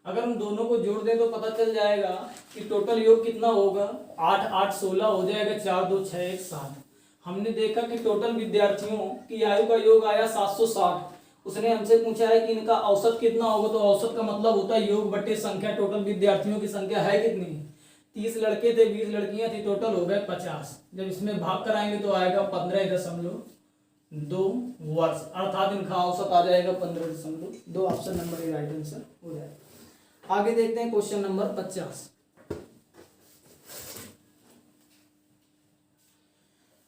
अगर हम दोनों को जोड़ दें तो पता चल जाएगा कि टोटल योग कितना होगा। 8 8 16 हो जाएगा, 4 2 6 1 7। हमने देखा कि टोटल विद्यार्थियों की आयु का योग आया 760। उसने हमसे पूछा है कि इनका औसत कितना होगा, तो औसत का मतलब होता है योग बटे संख्या। टोटल विद्यार्थियों की संख्या है कितनी? 30 लड़के थे, 20 लड़कियां थी, टोटल हो गए 50। जब इसमें भाग कराएंगे तो आएगा 15.2 वर्ष, अर्थात इनका औसत आ जाएगा 15.2। Option number A right answer हो जाएगा। आगे देखते हैं क्वेश्चन नंबर 50।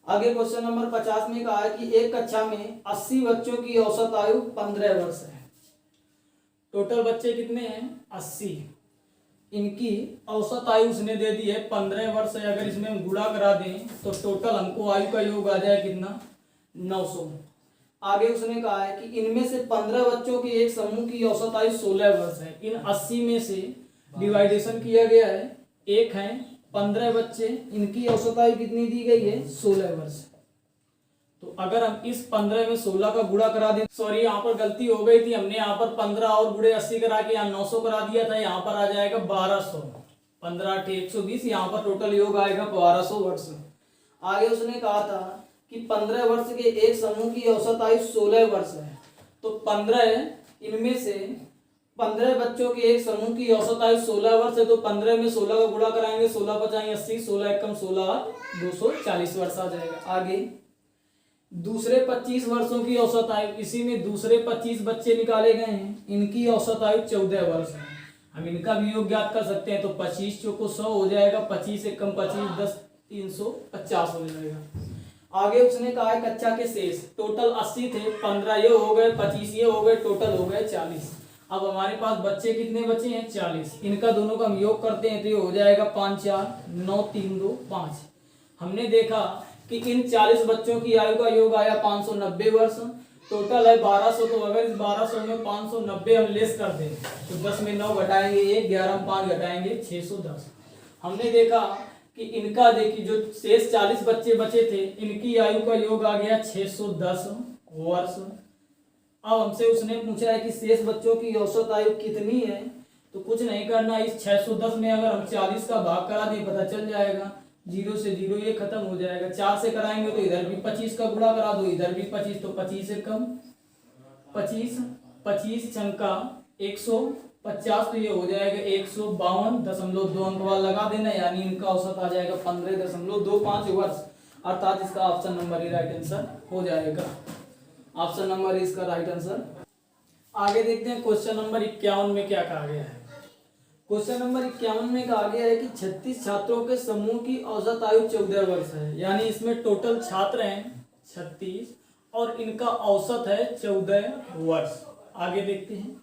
आगे क्वेश्चन नंबर 50 में कहा है कि एक कक्षा में 80 बच्चों की औसत आयु 15 वर्ष है। टोटल बच्चे कितने हैं? 80। इनकी औसत आयु उसने दे दी है 15 वर्ष है। अगर इसमें हम गुणा करा दें तो टोटल हमको आयु का योग आ जाए कितना? 900। आगे उसने कहा है कि इनमें से 15 बच्चों के एक समूह की औसत आयु 16 वर्ष है। इन 80 में से डिवाइडेशन किया गया है, एक है 15 बच्चे, इनकी औसत आयु कितनी दी गई है? 16 वर्ष। तो अगर हम इस 15 में 16 का गुणा करा दें, सॉरी यहाँ पर गलती हो गई थी, हमने यहाँ पर 15 और गुणे 80 करा के यहाँ 900 करा दिया था, यहाँ पर आ जाएगा 1200। 15 8 120, यहाँ पर टोटल योग आएगा 1200 वर्ष। आगे उसने कहा था कि 15 वर्ष के एक समूह की औसत आयु 16 वर्ष है। तो 15 इनमें से 15 बच्चों के एक समूह की औसत आयु 16 वर्ष है। तो 15 में 16 का गुणा कराएंगे, 16 पचाई 80, 16 एकम 16, 240 वर्ष आ जाएगा। आगे दूसरे 25 वर्षों की औसत आयु, इसी में दूसरे 25 बच्चे निकाले गए हैं, इनकी औसत आयु 14 वर्ष है। हम इनका भी योग ज्ञात कर सकते हैं। तो 25 चौको 100 हो जाएगा, 25 एकम 25, 10 350 हो जाएगा। आगे उसने कहा है कक्षा के शेष, टोटल 80 थे, 15 ये हो गए, 25 ये हो गए, टोटल हो गए 40। अब हमारे पास बच्चे कितने बचे हैं? 40। इनका दोनों का हम योग करते हैं तो ये हो जाएगा 5 4 9 3 2 5। हमने देखा कि इन 40 बच्चों की आयु का योग आया 590 वर्ष। टोटल है 1200। तो अगर इस 1200 में 590 हम लेस कर दें तो 10 में 9 घटाएंगे 1, 11 में 5 घटाएंगे 610। हमने देखा कि इनका देखिए जो शेष 40 बच्चे बचे थे, इनकी आयु का योग आ गया 610 वर्ष। अब हमसे उसने पूछा है कि शेष बच्चों की औसत आयु कितनी है। तो कुछ नहीं करना, इस 610 में अगर हम 40 का भाग करा दें पता चल जाएगा। 0 से 0 ये खत्म हो जाएगा। 4 से कराएंगे तो इधर भी 25 का गुणा करा दो, इधर भी 25, तो 25 से कम 25, 25 छंका 150, तो ये हो जाएगा 152.2 अंक वाला लगा देना, यानी इनका औसत आ जाएगा 15.25 वर्ष, अर्थात इसका ऑप्शन नंबर ही राइट आंसर हो जाएगा। ऑप्शन नंबर इसका राइट आंसर। आगे देखते हैं क्वेश्चन नंबर 51 में क्या कहा गया है। क्वेश्चन नंबर 51 में कहा गया है कि 36 छात्रों के समूह की औसत आयु 14 वर्ष है। यानी इसमें टोटल छात्र हैं 36 और इनका औसत है 14 वर्ष। आगे देखते हैं,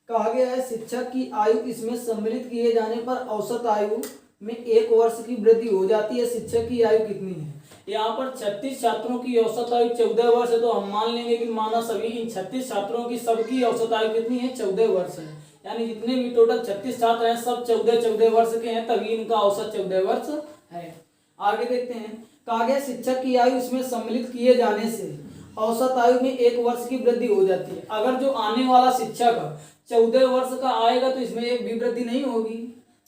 कहा गया है शिक्षक की आयु इसमें सम्मिलित किए जाने पर औसत आयु में 1 वर्ष की वृद्धि हो जाती है। शिक्षक की आयु कितनी है? यहाँ पर 36 छात्रों की औसत आयु 14 वर्ष है। तो हम मान लेंगे कि माना सभी इन 36 छात्रों की सबकी औसत आयु कितनी है? 14 वर्ष है। यानी जितने भी टोटल 36 छात्र हैं सब 14 वर्ष के हैं, तभी इनका औसत 14 वर्ष है। आगे देखते हैं, कहा गया शिक्षक की आयु इसमें सम्मिलित किए जाने से औसत आयु में 1 वर्ष की वृद्धि हो जाती है। अगर जो आने वाला शिक्षक 14 वर्ष का आएगा तो इसमें एक भी वृद्धि नहीं होगी,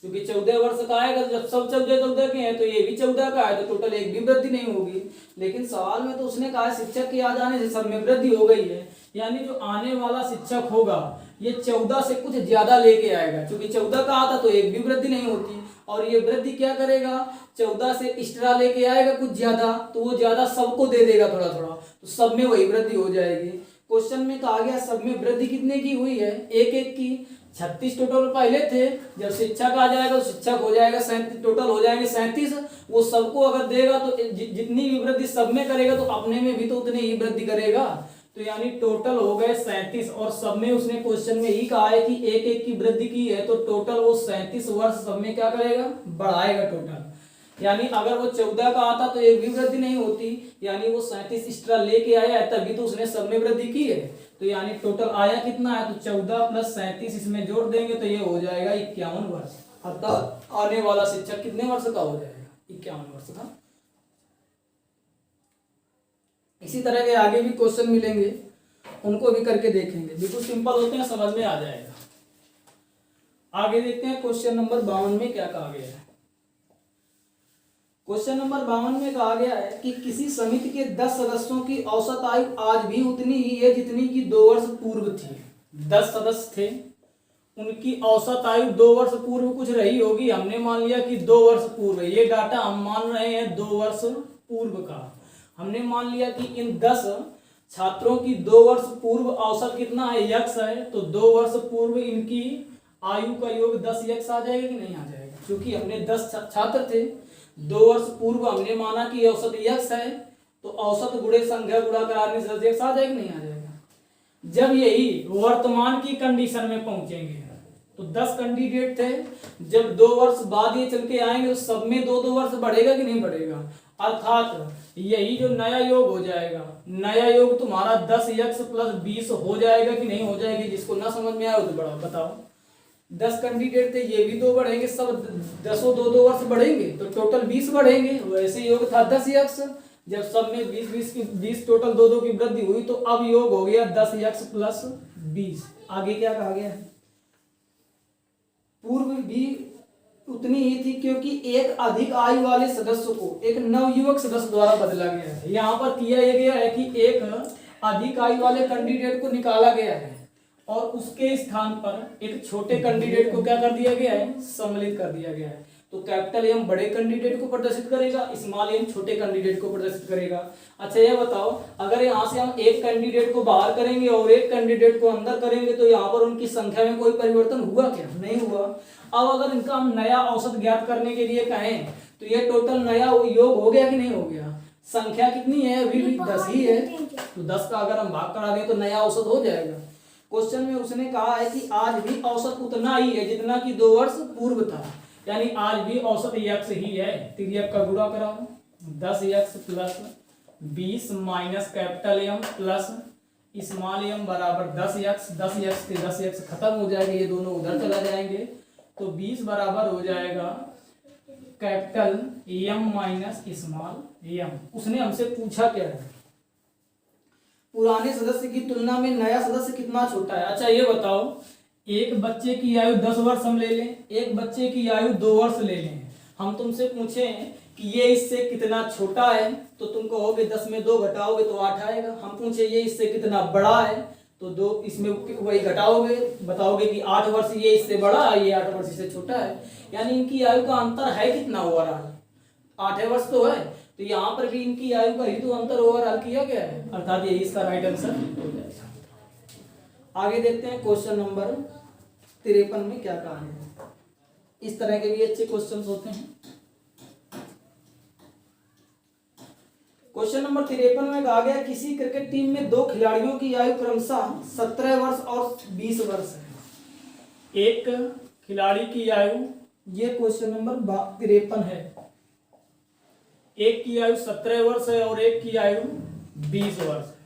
क्योंकि 14 वर्ष का आएगा तो जब सब 14 के हैं तो ये भी 14 का है, तो टोटल एक भी वृद्धि नहीं होगी। लेकिन सवाल में तो उसने कहा शिक्षक के आ जाने से सब में वृद्धि हो गई है, यानी जो आने वाला शिक्षक होगा ये 14 से कुछ ज्यादा लेके आएगा। क्योंकि 14 का आता तो एक भी वृद्धि नहीं होती, और ये वृद्धि क्या करेगा? 14 से एक्स्ट्रा लेके आएगा कुछ ज्यादा, तो वो ज्यादा सबको दे देगा थोड़ा थोड़ा, तो सब में वही वृद्धि हो जाएगी। क्वेश्चन में कहा गया सब में वृद्धि कितने की हुई है? 1 1 की। 36 टोटल पहले थे, जब शिक्षक आ जाएगा तो शिक्षक हो जाएगा 37, टोटल हो जाएंगे 37। वो सबको अगर देगा तो जितनी भी वृद्धि सब में करेगा तो अपने में भी तो उतनी ही वृद्धि करेगा। तो यानी टोटल हो गए 37 और सब में उसने क्वेश्चन में ही कहा है कि एक एक की वृद्धि की है, तो टोटल वो 37 वर्ष सब में क्या करेगा, बढ़ाएगा टोटल। यानी अगर वो 14 का आता तो एक भी वृद्धि नहीं होती, यानी वो 37 एक्स्ट्रा लेके आया है तभी तो उसने सब में वृद्धि की है। तो यानी टोटल आया कितना है, तो 14 प्लस 37 इसमें जोड़ देंगे तो ये हो जाएगा 51 वर्ष। अतः आने वाला शिक्षक कितने वर्ष का हो जाएगा, 51 वर्ष का। इसी तरह के आगे भी क्वेश्चन मिलेंगे, उनको भी करके देखेंगे, बिल्कुल सिंपल होते हैं, समझ में आ जाएगा। आगे देखते हैं क्वेश्चन नंबर 52 में क्या कहा गया है। क्वेश्चन नंबर 52 में कहा गया है कि किसी समिति के 10 सदस्यों की औसत आयु आज भी उतनी ही है जितनी की 2 वर्ष पूर्व थी। 10 सदस्य थे, उनकी औसत आयु 2 वर्ष पूर्व कुछ रही होगी, हमने मान लिया कि 2 वर्ष पूर्व, ये डाटा हम मान रहे हैं 2 वर्ष पूर्व का। हमने मान लिया कि इन 10 छात्रों की 2 वर्ष पूर्व औसत कितना है, यक्स है, तो 2 वर्ष पूर्व इनकी आयु का योग 10 यक्स आ जाएगा कि नहीं आ जाएगा, क्योंकि हमने 10 छात्र थे, 2 वर्ष पूर्व हमने माना कि औसत यक्स है, तो औसत गुणे संख्या गुणा कराने से 10 यक्स आ जाएगा नहीं आ जाएगा। जब यही वर्तमान की कंडीशन में पहुंचेंगे, तो 10 कैंडिडेट थे, जब 2 वर्ष बाद ये चल के आएंगे तो सब में 2-2 वर्ष बढ़ेगा कि नहीं बढ़ेगा, अर्थात यही जो नया योग हो जाएगा, नया योग तुम्हारा 10 यक्स प्लस 20 हो जाएगा कि नहीं हो जाएगी। जिसको ना समझ में आया तो बड़ा बताओ। 10 कैंडिडेट थे, ये भी 2 बढ़ेंगे, सब 10 2 वर्ष बढ़ेंगे तो टोटल 20 बढ़ेंगे। वैसे योग था 10 यक्स, जब सब में 20 टोटल 2 की वृद्धि हुई तो अब योग हो गया 10 यक्स प्लस 20। आगे क्या कहा गया है, पूर्व भी उतनी ही थी क्योंकि एक अधिक आयु वाले सदस्य को एक नवयुवक सदस्य द्वारा बदला गया है। यहाँ पर किया यह गया है कि एक अधिक आयु वाले कैंडिडेट को निकाला गया है और उसके स्थान पर एक छोटे कैंडिडेट को क्या कर दिया गया है, सम्मिलित कर दिया गया है। तो कैपिटल एम बड़े कैंडिडेट को प्रदर्शित करेगा, स्मॉल एम छोटे कैंडिडेट को प्रदर्शित करेगा। अच्छा ये बताओ, अगर यहाँ से हम एक कैंडिडेट को बाहर करेंगे और एक कैंडिडेट को अंदर करेंगे तो यहाँ पर उनकी संख्या में कोई परिवर्तन हुआ क्या, नहीं हुआ। अब अगर इनका हम नया औसत ज्ञात करने के लिए कहें तो ये टोटल नया योग हो गया कि नहीं हो गया। संख्या कितनी है, अभी भी 10 ही है, तो 10 का अगर हम भाग करा दें तो नया औसत हो जाएगा। क्वेश्चन में उसने कहा है कि आज भी औसत उतना ही है जितना कि 2 वर्ष पूर्व था, यानी आज भी औसत यक्स ही है। तिर्यक का गुणा कराओ, 10 x plus 20 minus capital M plus small M बराबर 10 यक्स। 10 यक्स से 10 यक्स खत्म हो जाएंगे, ये दोनों उधर चला जाएंगे, तो 20 बराबर हो जाएगा capital M minus small M. उसने हमसे पूछा क्या है, पुराने सदस्य की तुलना में नया सदस्य कितना छोटा है। अच्छा ये बताओ, एक बच्चे की आयु 10 वर्ष हम ले लें, एक बच्चे की आयु 2 वर्ष ले लें, हम तुमसे पूछे कि ये इससे कितना छोटा है तो तुम कहोगे 10 में 2 घटाओगे तो 8 आएगा। हम पूछे ये इससे कितना बड़ा है तो 2 इसमें वही घटाओगे, बताओगे कि 8 वर्ष ये इससे बड़ा है, ये 8 वर्ष इससे छोटा है। यानी इनकी आयु का अंतर है कितना, ओवरऑल 8 वर्ष तो है, तो यहाँ पर भी इनकी आयु का ही तो अंतर ओवरऑल किया गया है, अर्थात यही इसका राइट आंसर हो जाएगा। आगे देखते हैं क्वेश्चन नंबर 53 में क्या कहा है। इस तरह के भी अच्छे क्वेश्चंस होते हैं। क्वेश्चन नंबर 53 में कहा गया किसी क्रिकेट टीम में 2 खिलाड़ियों की आयु क्रमशः 17 वर्ष और 20 वर्ष है। एक खिलाड़ी की आयु, ये क्वेश्चन नंबर 53 है, एक की आयु 17 वर्ष है और एक की आयु 20 वर्ष है।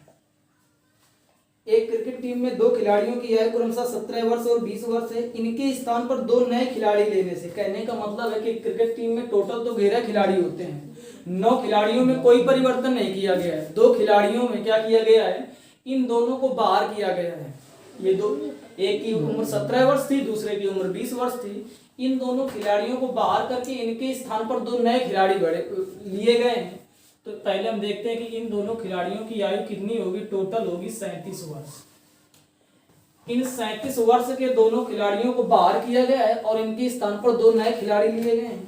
एक क्रिकेट टीम में 2 खिलाड़ियों की आयु क्रमशः 17 वर्ष और 20 वर्ष है। इनके स्थान पर 2 नए खिलाड़ी लेने से, कहने का मतलब है कि क्रिकेट टीम में टोटल तो 11 खिलाड़ी होते हैं, 9 खिलाड़ियों में कोई परिवर्तन नहीं किया गया है, 2 खिलाड़ियों में क्या किया गया है, इन दोनों को बाहर किया गया है। ये 2, एक की उम्र 17 वर्ष थी, दूसरे की उम्र 20 वर्ष थी, इन दोनों खिलाड़ियों को बाहर करके इनके स्थान पर 2 नए खिलाड़ी लिए गए हैं। तो पहले हम देखते हैं कि इन दोनों खिलाड़ियों की आयु कितनी होगी, टोटल होगी 37 वर्ष। इन 37 वर्ष के दोनों खिलाड़ियों को बाहर किया गया है और इनके स्थान पर 2 नए खिलाड़ी लिए गए हैं।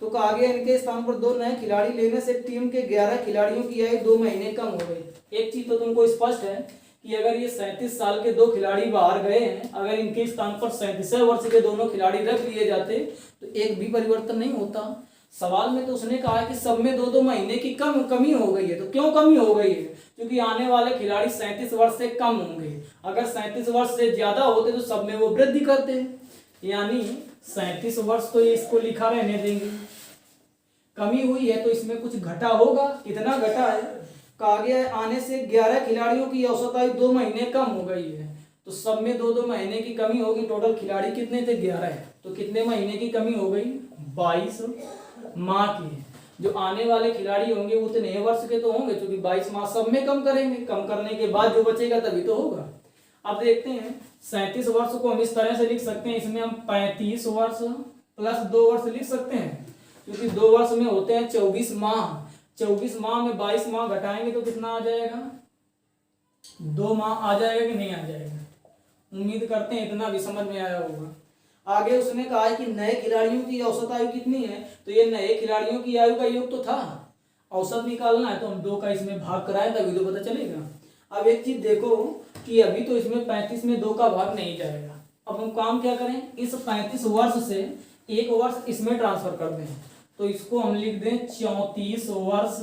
तो कहा गया इनके स्थान पर 2 नए खिलाड़ी लेने से टीम के 11 खिलाड़ियों की आयु 2 महीने कम हो गई। एक चीज तो तुमको स्पष्ट है कि अगर ये 37 साल के दो खिलाड़ी बाहर गए हैं, अगर इनके स्थान पर 37 वर्ष के दोनों खिलाड़ी रख लिए जाते तो एक भी परिवर्तन नहीं होता। सवाल में तो उसने कहा है कि सब में 2-2 महीने की कमी हो गई है। तो क्यों कमी हो गई है? क्योंकि आने वाले खिलाड़ी 37 वर्ष से कम होंगे। अगर 37 वर्ष से ज्यादा होते तो सब में वो वृद्धि करते, यानी 37 वर्ष तो इसको लिखा रहने देंगे। कमी हुई है तो इसमें कुछ घटा होगा। कितना घटा है? कहा गया है आने से 11 खिलाड़ियों की औसत आयु 2 महीने कम हो गई है। तो सब में 2-2 महीने की कमी होगी। टोटल खिलाड़ी कितने थे? 11 है। तो कितने महीने की कमी हो गई? 22 माह की। जो आने वाले खिलाड़ी होंगे वो उतने वर्ष के तो होंगे, क्योंकि 22 माह सब में कम करेंगे। कम करने के बाद जो बचेगा तभी तो होगा। अब देखते हैं 37 वर्ष को हम इस तरह से लिख सकते हैं, इसमें हम 35 वर्ष प्लस 2 वर्ष लिख सकते हैं, क्योंकि 2 वर्ष में होते हैं 24 माह। 24 माह में 22 माह घटाएंगे तो कितना आ जाएगा? 2 माह आ जाएगा कि नहीं आ जाएगा? उम्मीद करते हैं इतना भी समझ में आया होगा। आगे उसने कहा है कि नए खिलाड़ियों की औसत आयु कितनी है, तो ये नए खिलाड़ियों की आयु का योग तो था, औसत निकालना है तो हम 2 का इसमें भाग कराएं तभी तो पता चलेगा। अब एक चीज देखो कि अभी तो इसमें 35 में 2 का भाग नहीं जाएगा। अब हम काम क्या करें, इस 35 वर्ष से 1 वर्ष इसमें ट्रांसफर कर दें, तो इसको हम लिख दें 34 वर्ष।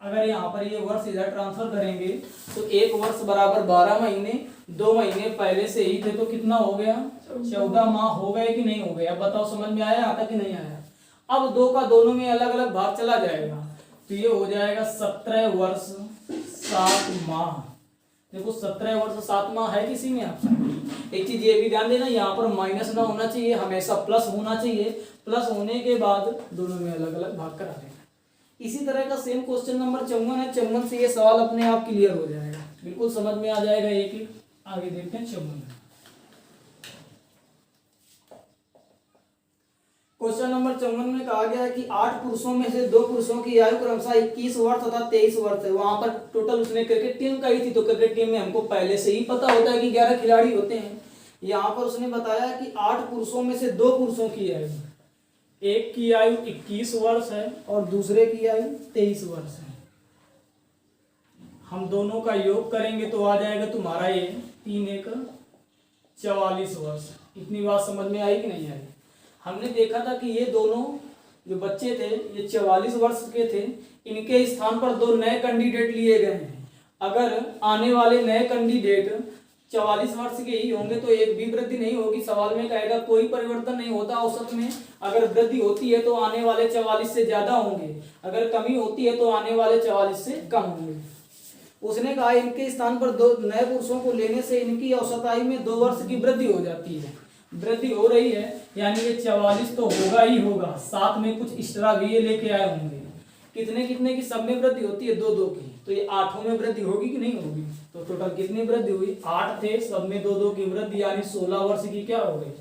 अगर यहाँ पर ये वर्ष इधर ट्रांसफर करेंगे तो 1 वर्ष बराबर 12 महीने, 2 महीने पहले से ही थे तो कितना हो गया? 14 माह हो गए कि नहीं हो गए? अब बताओ समझ में आया आता कि नहीं आया? अब 2 का दोनों में अलग अलग भाग चला जाएगा तो ये हो जाएगा 17 वर्ष 7 माह। देखो 17 वर्ष 7 माह है किसी में आपका? एक चीज ये भी ध्यान देना, यहाँ पर माइनस ना होना चाहिए, हमेशा प्लस होना चाहिए। प्लस होने के बाद दोनों में अलग अलग भाग करा देना। इसी तरह का सेम क्वेश्चन नंबर 54 है। 54 से ये सवाल अपने आप क्लियर हो जाएगा, बिल्कुल समझ में आ जाएगा एक एक। आगे देखते हैं 54। क्वेश्चन नंबर 54 में कहा गया है कि 8 पुरुषों में से 2 पुरुषों की आयु क्रमशः 21 वर्ष तथा 23 वर्ष है। वहां पर टोटल उसने क्रिकेट टीम कही थी, तो क्रिकेट टीम में हमको पहले से ही पता होता है कि 11 खिलाड़ी होते हैं। यहाँ पर उसने बताया कि 8 पुरुषों में से 2 पुरुषों की आयु, एक की आयु 21 वर्ष है और दूसरे की आयु 23 वर्ष है। हम दोनों का योग करेंगे तो आ जाएगा तुम्हारा ये 3 एक 44 वर्ष। इतनी बात समझ में आई कि नहीं आई? हमने देखा था कि ये दोनों जो बच्चे थे ये 44 वर्ष के थे, इनके स्थान पर 2 नए कैंडिडेट लिए गए हैं। अगर आने वाले नए कैंडिडेट 44 वर्ष के ही होंगे तो एक भी वृद्धि नहीं होगी। सवाल में कहेगा कोई परिवर्तन नहीं होता औसत में। अगर वृद्धि होती है तो आने वाले 44 से ज्यादा होंगे, अगर कमी होती है तो आने वाले 44 से कम होंगे। उसने कहा इनके स्थान पर 2 नए पुरुषों को लेने से इनकी औसत आयु में 2 वर्ष की वृद्धि हो जाती है। वृद्धि हो रही है यानी ये 44 तो होगा ही होगा, साथ में कुछ एक्स्ट्रा भी ये लेके आए होंगे। कितने कितने की सब में वृद्धि होती है? 2-2 की। तो ये 8 में वृद्धि होगी कि नहीं होगी? तो टोटल कितनी वृद्धि हुई? 8 थे, सब में 2-2 की वृद्धि, यानी 16 वर्ष की क्या हो गई?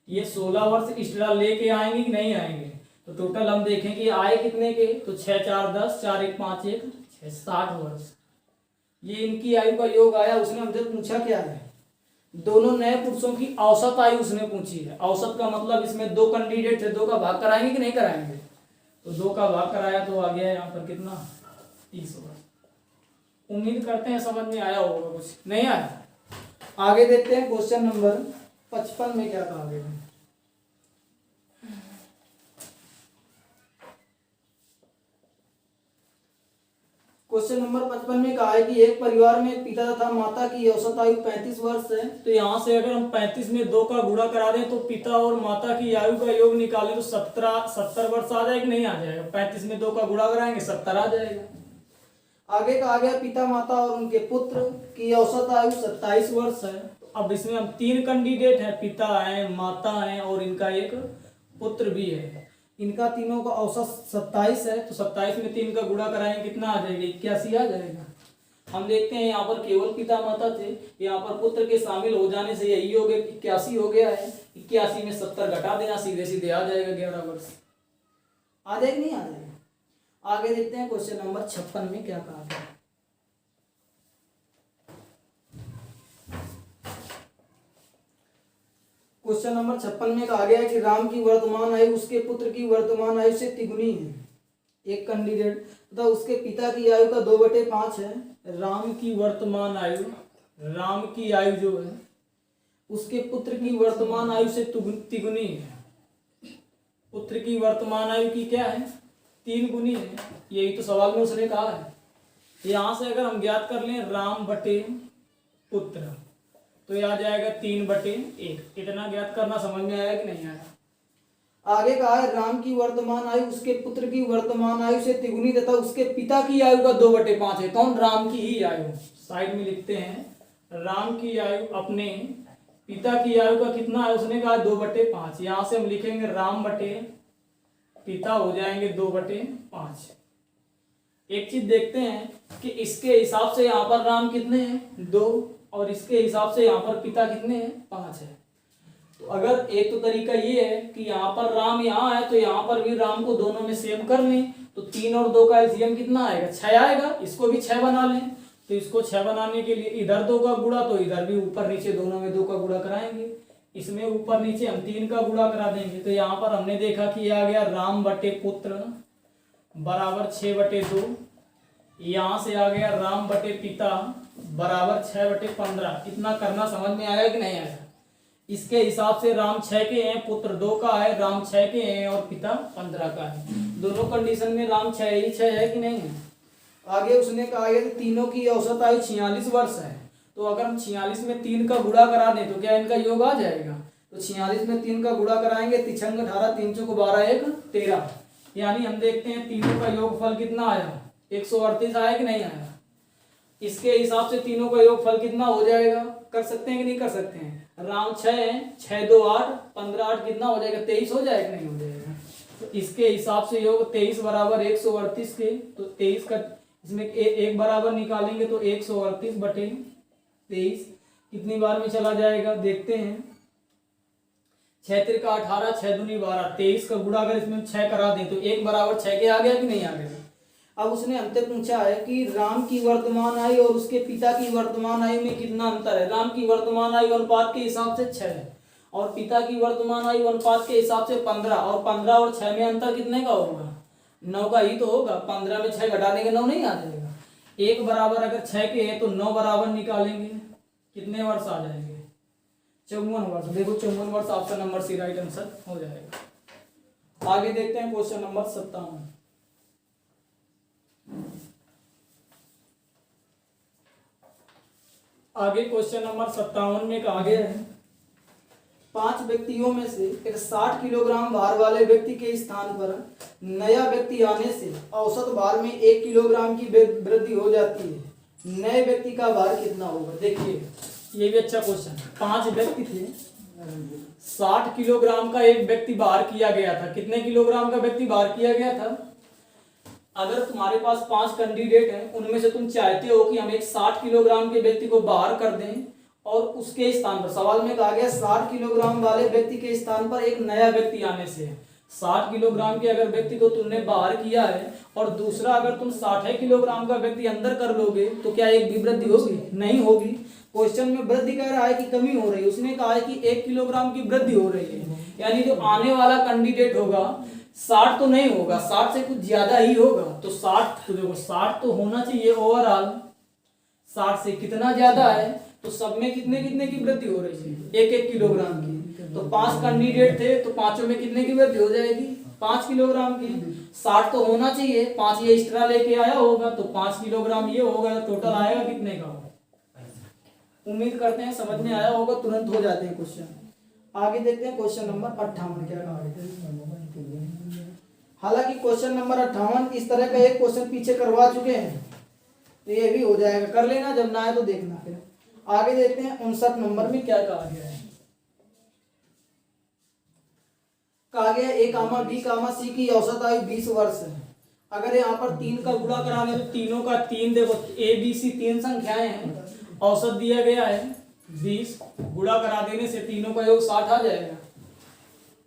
ये 16 वर्ष एक्स्ट्रा लेके आएंगे कि नहीं आएंगे? तो टोटल हम देखें कि आए कितने के, तो 6 4 10, 4 1 5 1 6 60 वर्ष। ये इनकी आयु का योग आया। उसने हमसे पूछा क्या है? दोनों नए पुरुषों की औसत आयु उसने पूछी है। औसत का मतलब इसमें 2 कैंडिडेट थे, 2 का भाग कराएंगे कि नहीं कराएंगे? तो 2 का भाग कराया तो आ गया यहाँ पर कितना? 30 वर्ष। उम्मीद करते हैं समझ में आया होगा। कुछ नहीं आया? आगे देखते हैं क्वेश्चन नंबर 55 में क्या कहा गया है। क्वेश्चन नंबर 55 में कहा है कि एक परिवार में एक पिता तथा माता की औसत आयु 35 वर्ष है। तो यहाँ से अगर हम 35 में 2 का गुणा करा दें तो पिता और माता की आयु का योग निकालें तो 70 वर्ष आ जाएगा कि नहीं आ जाएगा? 35 में 2 का गुणा कराएंगे 70 आ जाएगा। आगे कहा गया पिता माता और उनके पुत्र की औसत आयु 27 वर्ष है। अब इसमें हम 3 कैंडिडेट हैं, पिता है, माता है और इनका एक पुत्र भी है। इनका तीनों का औसत 27 है, तो 27 में 3 का गुणा कराएंगे कितना आ जाएगा? 81 आ जाएगा। हम देखते हैं यहाँ पर केवल पिता माता थे, यहाँ पर पुत्र के शामिल हो जाने से यही हो गया 81 हो गया है। 81 में 70 घटा देना, सीधे सीधे आ जाएगा 11 वर्ष। आ जाएगा नहीं आ जाएगा? आगे देखते हैं क्वेश्चन नंबर 56 में क्या कहा गया। क्वेश्चन नंबर 56 में कहा गया है कि राम की वर्तमान आयु उसके पुत्र की वर्तमान आयु से तिगुनी है। एक कैंडिडेट तथा उसके पिता की आयु का 2/5 है। राम की वर्तमान आयु राम की आयु जो है उसके पुत्र की वर्तमान आयु से तिगुनी है। पुत्र की वर्तमान आयु की क्या है? 3 गुनी है। यही तो सवाल में उसने कहा है। यहां से अगर हम ज्ञात कर लें राम बटे पुत्र, तो यह आ जाएगा 3/1। इतना ज्ञात करना समझ में आया कि नहीं आया? आगे कहा है राम की वर्तमान आयु उसके पुत्र की वर्तमान आयु से तिगुनी तथा उसके पिता की आयु का 2/5 है। कौन? राम की ही आयु। साइड में लिखते हैं राम की आयु अपने पिता की आयु का कितना है? उसने कहा 2/5। यहां से हम लिखेंगे राम बटे पिता हो जाएंगे 2/5। एक चीज देखते हैं कि इसके हिसाब से यहाँ पर राम कितने हैं? 2, और इसके हिसाब से यहाँ पर पिता कितने हैं? 5 है। तो अगर एक तो तरीका ये है कि यहाँ पर राम यहाँ है तो यहाँ पर भी राम को दोनों में सेम कर लें, तो 3 और 2 का एलसीएम कितना आएगा? 6 आएगा। इसको भी 6 बना लें, तो इसको 6 बनाने के लिए इधर 2 का गुणा, तो इधर भी ऊपर नीचे दोनों में 2 का गुणा कराएंगे। इसमें ऊपर नीचे हम 3 का गुणा करा देंगे। तो यहाँ पर हमने देखा कि आ गया राम बटे पुत्र बराबर 6/2। यहाँ से आ गया राम बटे पिता बराबर 6/15। इतना करना समझ में आया कि नहीं आया? इसके हिसाब से राम 6 के हैं, पुत्र 2 का है, राम 6 के हैं और पिता 15 का है। दोनों कंडीशन में राम 6 ही 6 है कि नहीं है? आगे उसने कहा है तीनों की औसत आयु 46 वर्ष है। तो अगर हम 46 में 3 का गुणा करा दें तो क्या इनका योग आ जाएगा? तो 46 में 3 का गुणा कराएंगे, 3 18, 3 चौक 12, 1 13। यानी हम देखते हैं तीनों का योगफल कितना आया? 138 आया कि नहीं आया? इसके हिसाब से तीनों का योगफल कितना हो जाएगा? कर सकते हैं कि नहीं कर सकते हैं? राम 6 है, 6 2 8, 15 8 कितना हो जाएगा? 23 हो जाएगा कि नहीं हो जाएगा? तो इसके हिसाब से योग 23 बराबर 138 के, तो 23 का इसमें एक बराबर निकालेंगे तो 138/23 कितनी बार में चला जाएगा? देखते हैं। 6 3 का 18, 6 दूनी 12, 23 का गुणा अगर इसमें 6 करा दें तो 1 बराबर 6 के आ गया कि नहीं आ गया? अब उसने हमसे पूछा है कि राम की वर्तमान आयु और उसके पिता की वर्तमान आयु में कितना अंतर है? राम की वर्तमान आयु अनुपात के हिसाब से 6 है और पिता की वर्तमान आयु अनुपात के हिसाब से 15, और 15 और 6 में अंतर कितने का होगा? 9 का ही तो होगा। 15 में 6 घटा देंगे 9 नहीं आ जाएगा। 1 बराबर अगर 6 के है तो 9 बराबर निकालेंगे, कितने वर्ष आ जाएंगे? 54 वर्ष। देखो 54 वर्ष option number C right answer हो जाएगा। आगे देखते हैं क्वेश्चन नंबर 57। आगे क्वेश्चन नंबर 57 में कहा गया है 5 व्यक्तियों में से एक 60 किलोग्राम भार वाले व्यक्ति के स्थान पर नया व्यक्ति आने से औसत भार में 1 किलोग्राम की वृद्धि हो जाती है। नए व्यक्ति का भार कितना होगा? देखिए ये भी अच्छा क्वेश्चन। 5 व्यक्ति थे, 60 किलोग्राम का एक व्यक्ति भार किया गया था। कितने किलोग्राम का व्यक्ति भार किया गया था? अगर तुम्हारे पास 5 कैंडिडेट हैं, उनमें से तुम चाहते हो कि हम एक 60 किलोग्राम के व्यक्ति को बाहर कर दें और उसके स्थान पर, सवाल में कहा गया 60 किलोग्राम वाले व्यक्ति के स्थान पर एक नया व्यक्ति आने से। 60 किलोग्राम के अगर व्यक्ति को तुमने बाहर किया है और दूसरा अगर तुम 60 किलोग्राम का व्यक्ति अंदर कर लोगे तो क्या एक भी वृद्धि होगी? नहीं होगी। क्वेश्चन में वृद्धि कह रहा है कि कमी हो रही है। उसने कहा है कि 1 किलोग्राम की वृद्धि हो रही है, यानी जो आने वाला कैंडिडेट होगा 60 तो नहीं होगा, 60 से कुछ ज्यादा ही होगा। तो 60 तो देखो 60 तो होना चाहिए ओवरऑल, 60 से कितना ज्यादा है तो सब में कितने कितने की वृद्धि हो रही है? 1 1 किलोग्राम की। तो 5 कैंडिडेट थे तो पांचों में कितने की वृद्धि हो जाएगी? 5 किलोग्राम की। 60 तो होना चाहिए, 5 ये एक्स्ट्रा लेके आया होगा तो 5 किलोग्राम ये होगा। टोटल आएगा कितने का? उम्मीद करते हैं समझ में आया होगा। तुरंत हो जाते हैं क्वेश्चन। आगे देखते हैं क्वेश्चन नंबर 58 क्या कहा है। हालांकि क्वेश्चन नंबर 58 इस तरह का एक क्वेश्चन पीछे करवा चुके हैं तो ये भी हो जाएगा, कर लेना, जब ना आए तो देखना। फिर आगे देखते हैं 59 नंबर में क्या कहा गया है। कहा गया A, B, C की औसत आयु 20 वर्ष है। अगर यहाँ पर 3 का गुणा कराने तो तीनों का 3, देखो A B C 3 संख्याएं हैं, औसत दिया गया है 20, गुणा करा देने से तीनों का योग 60 आ जाएगा।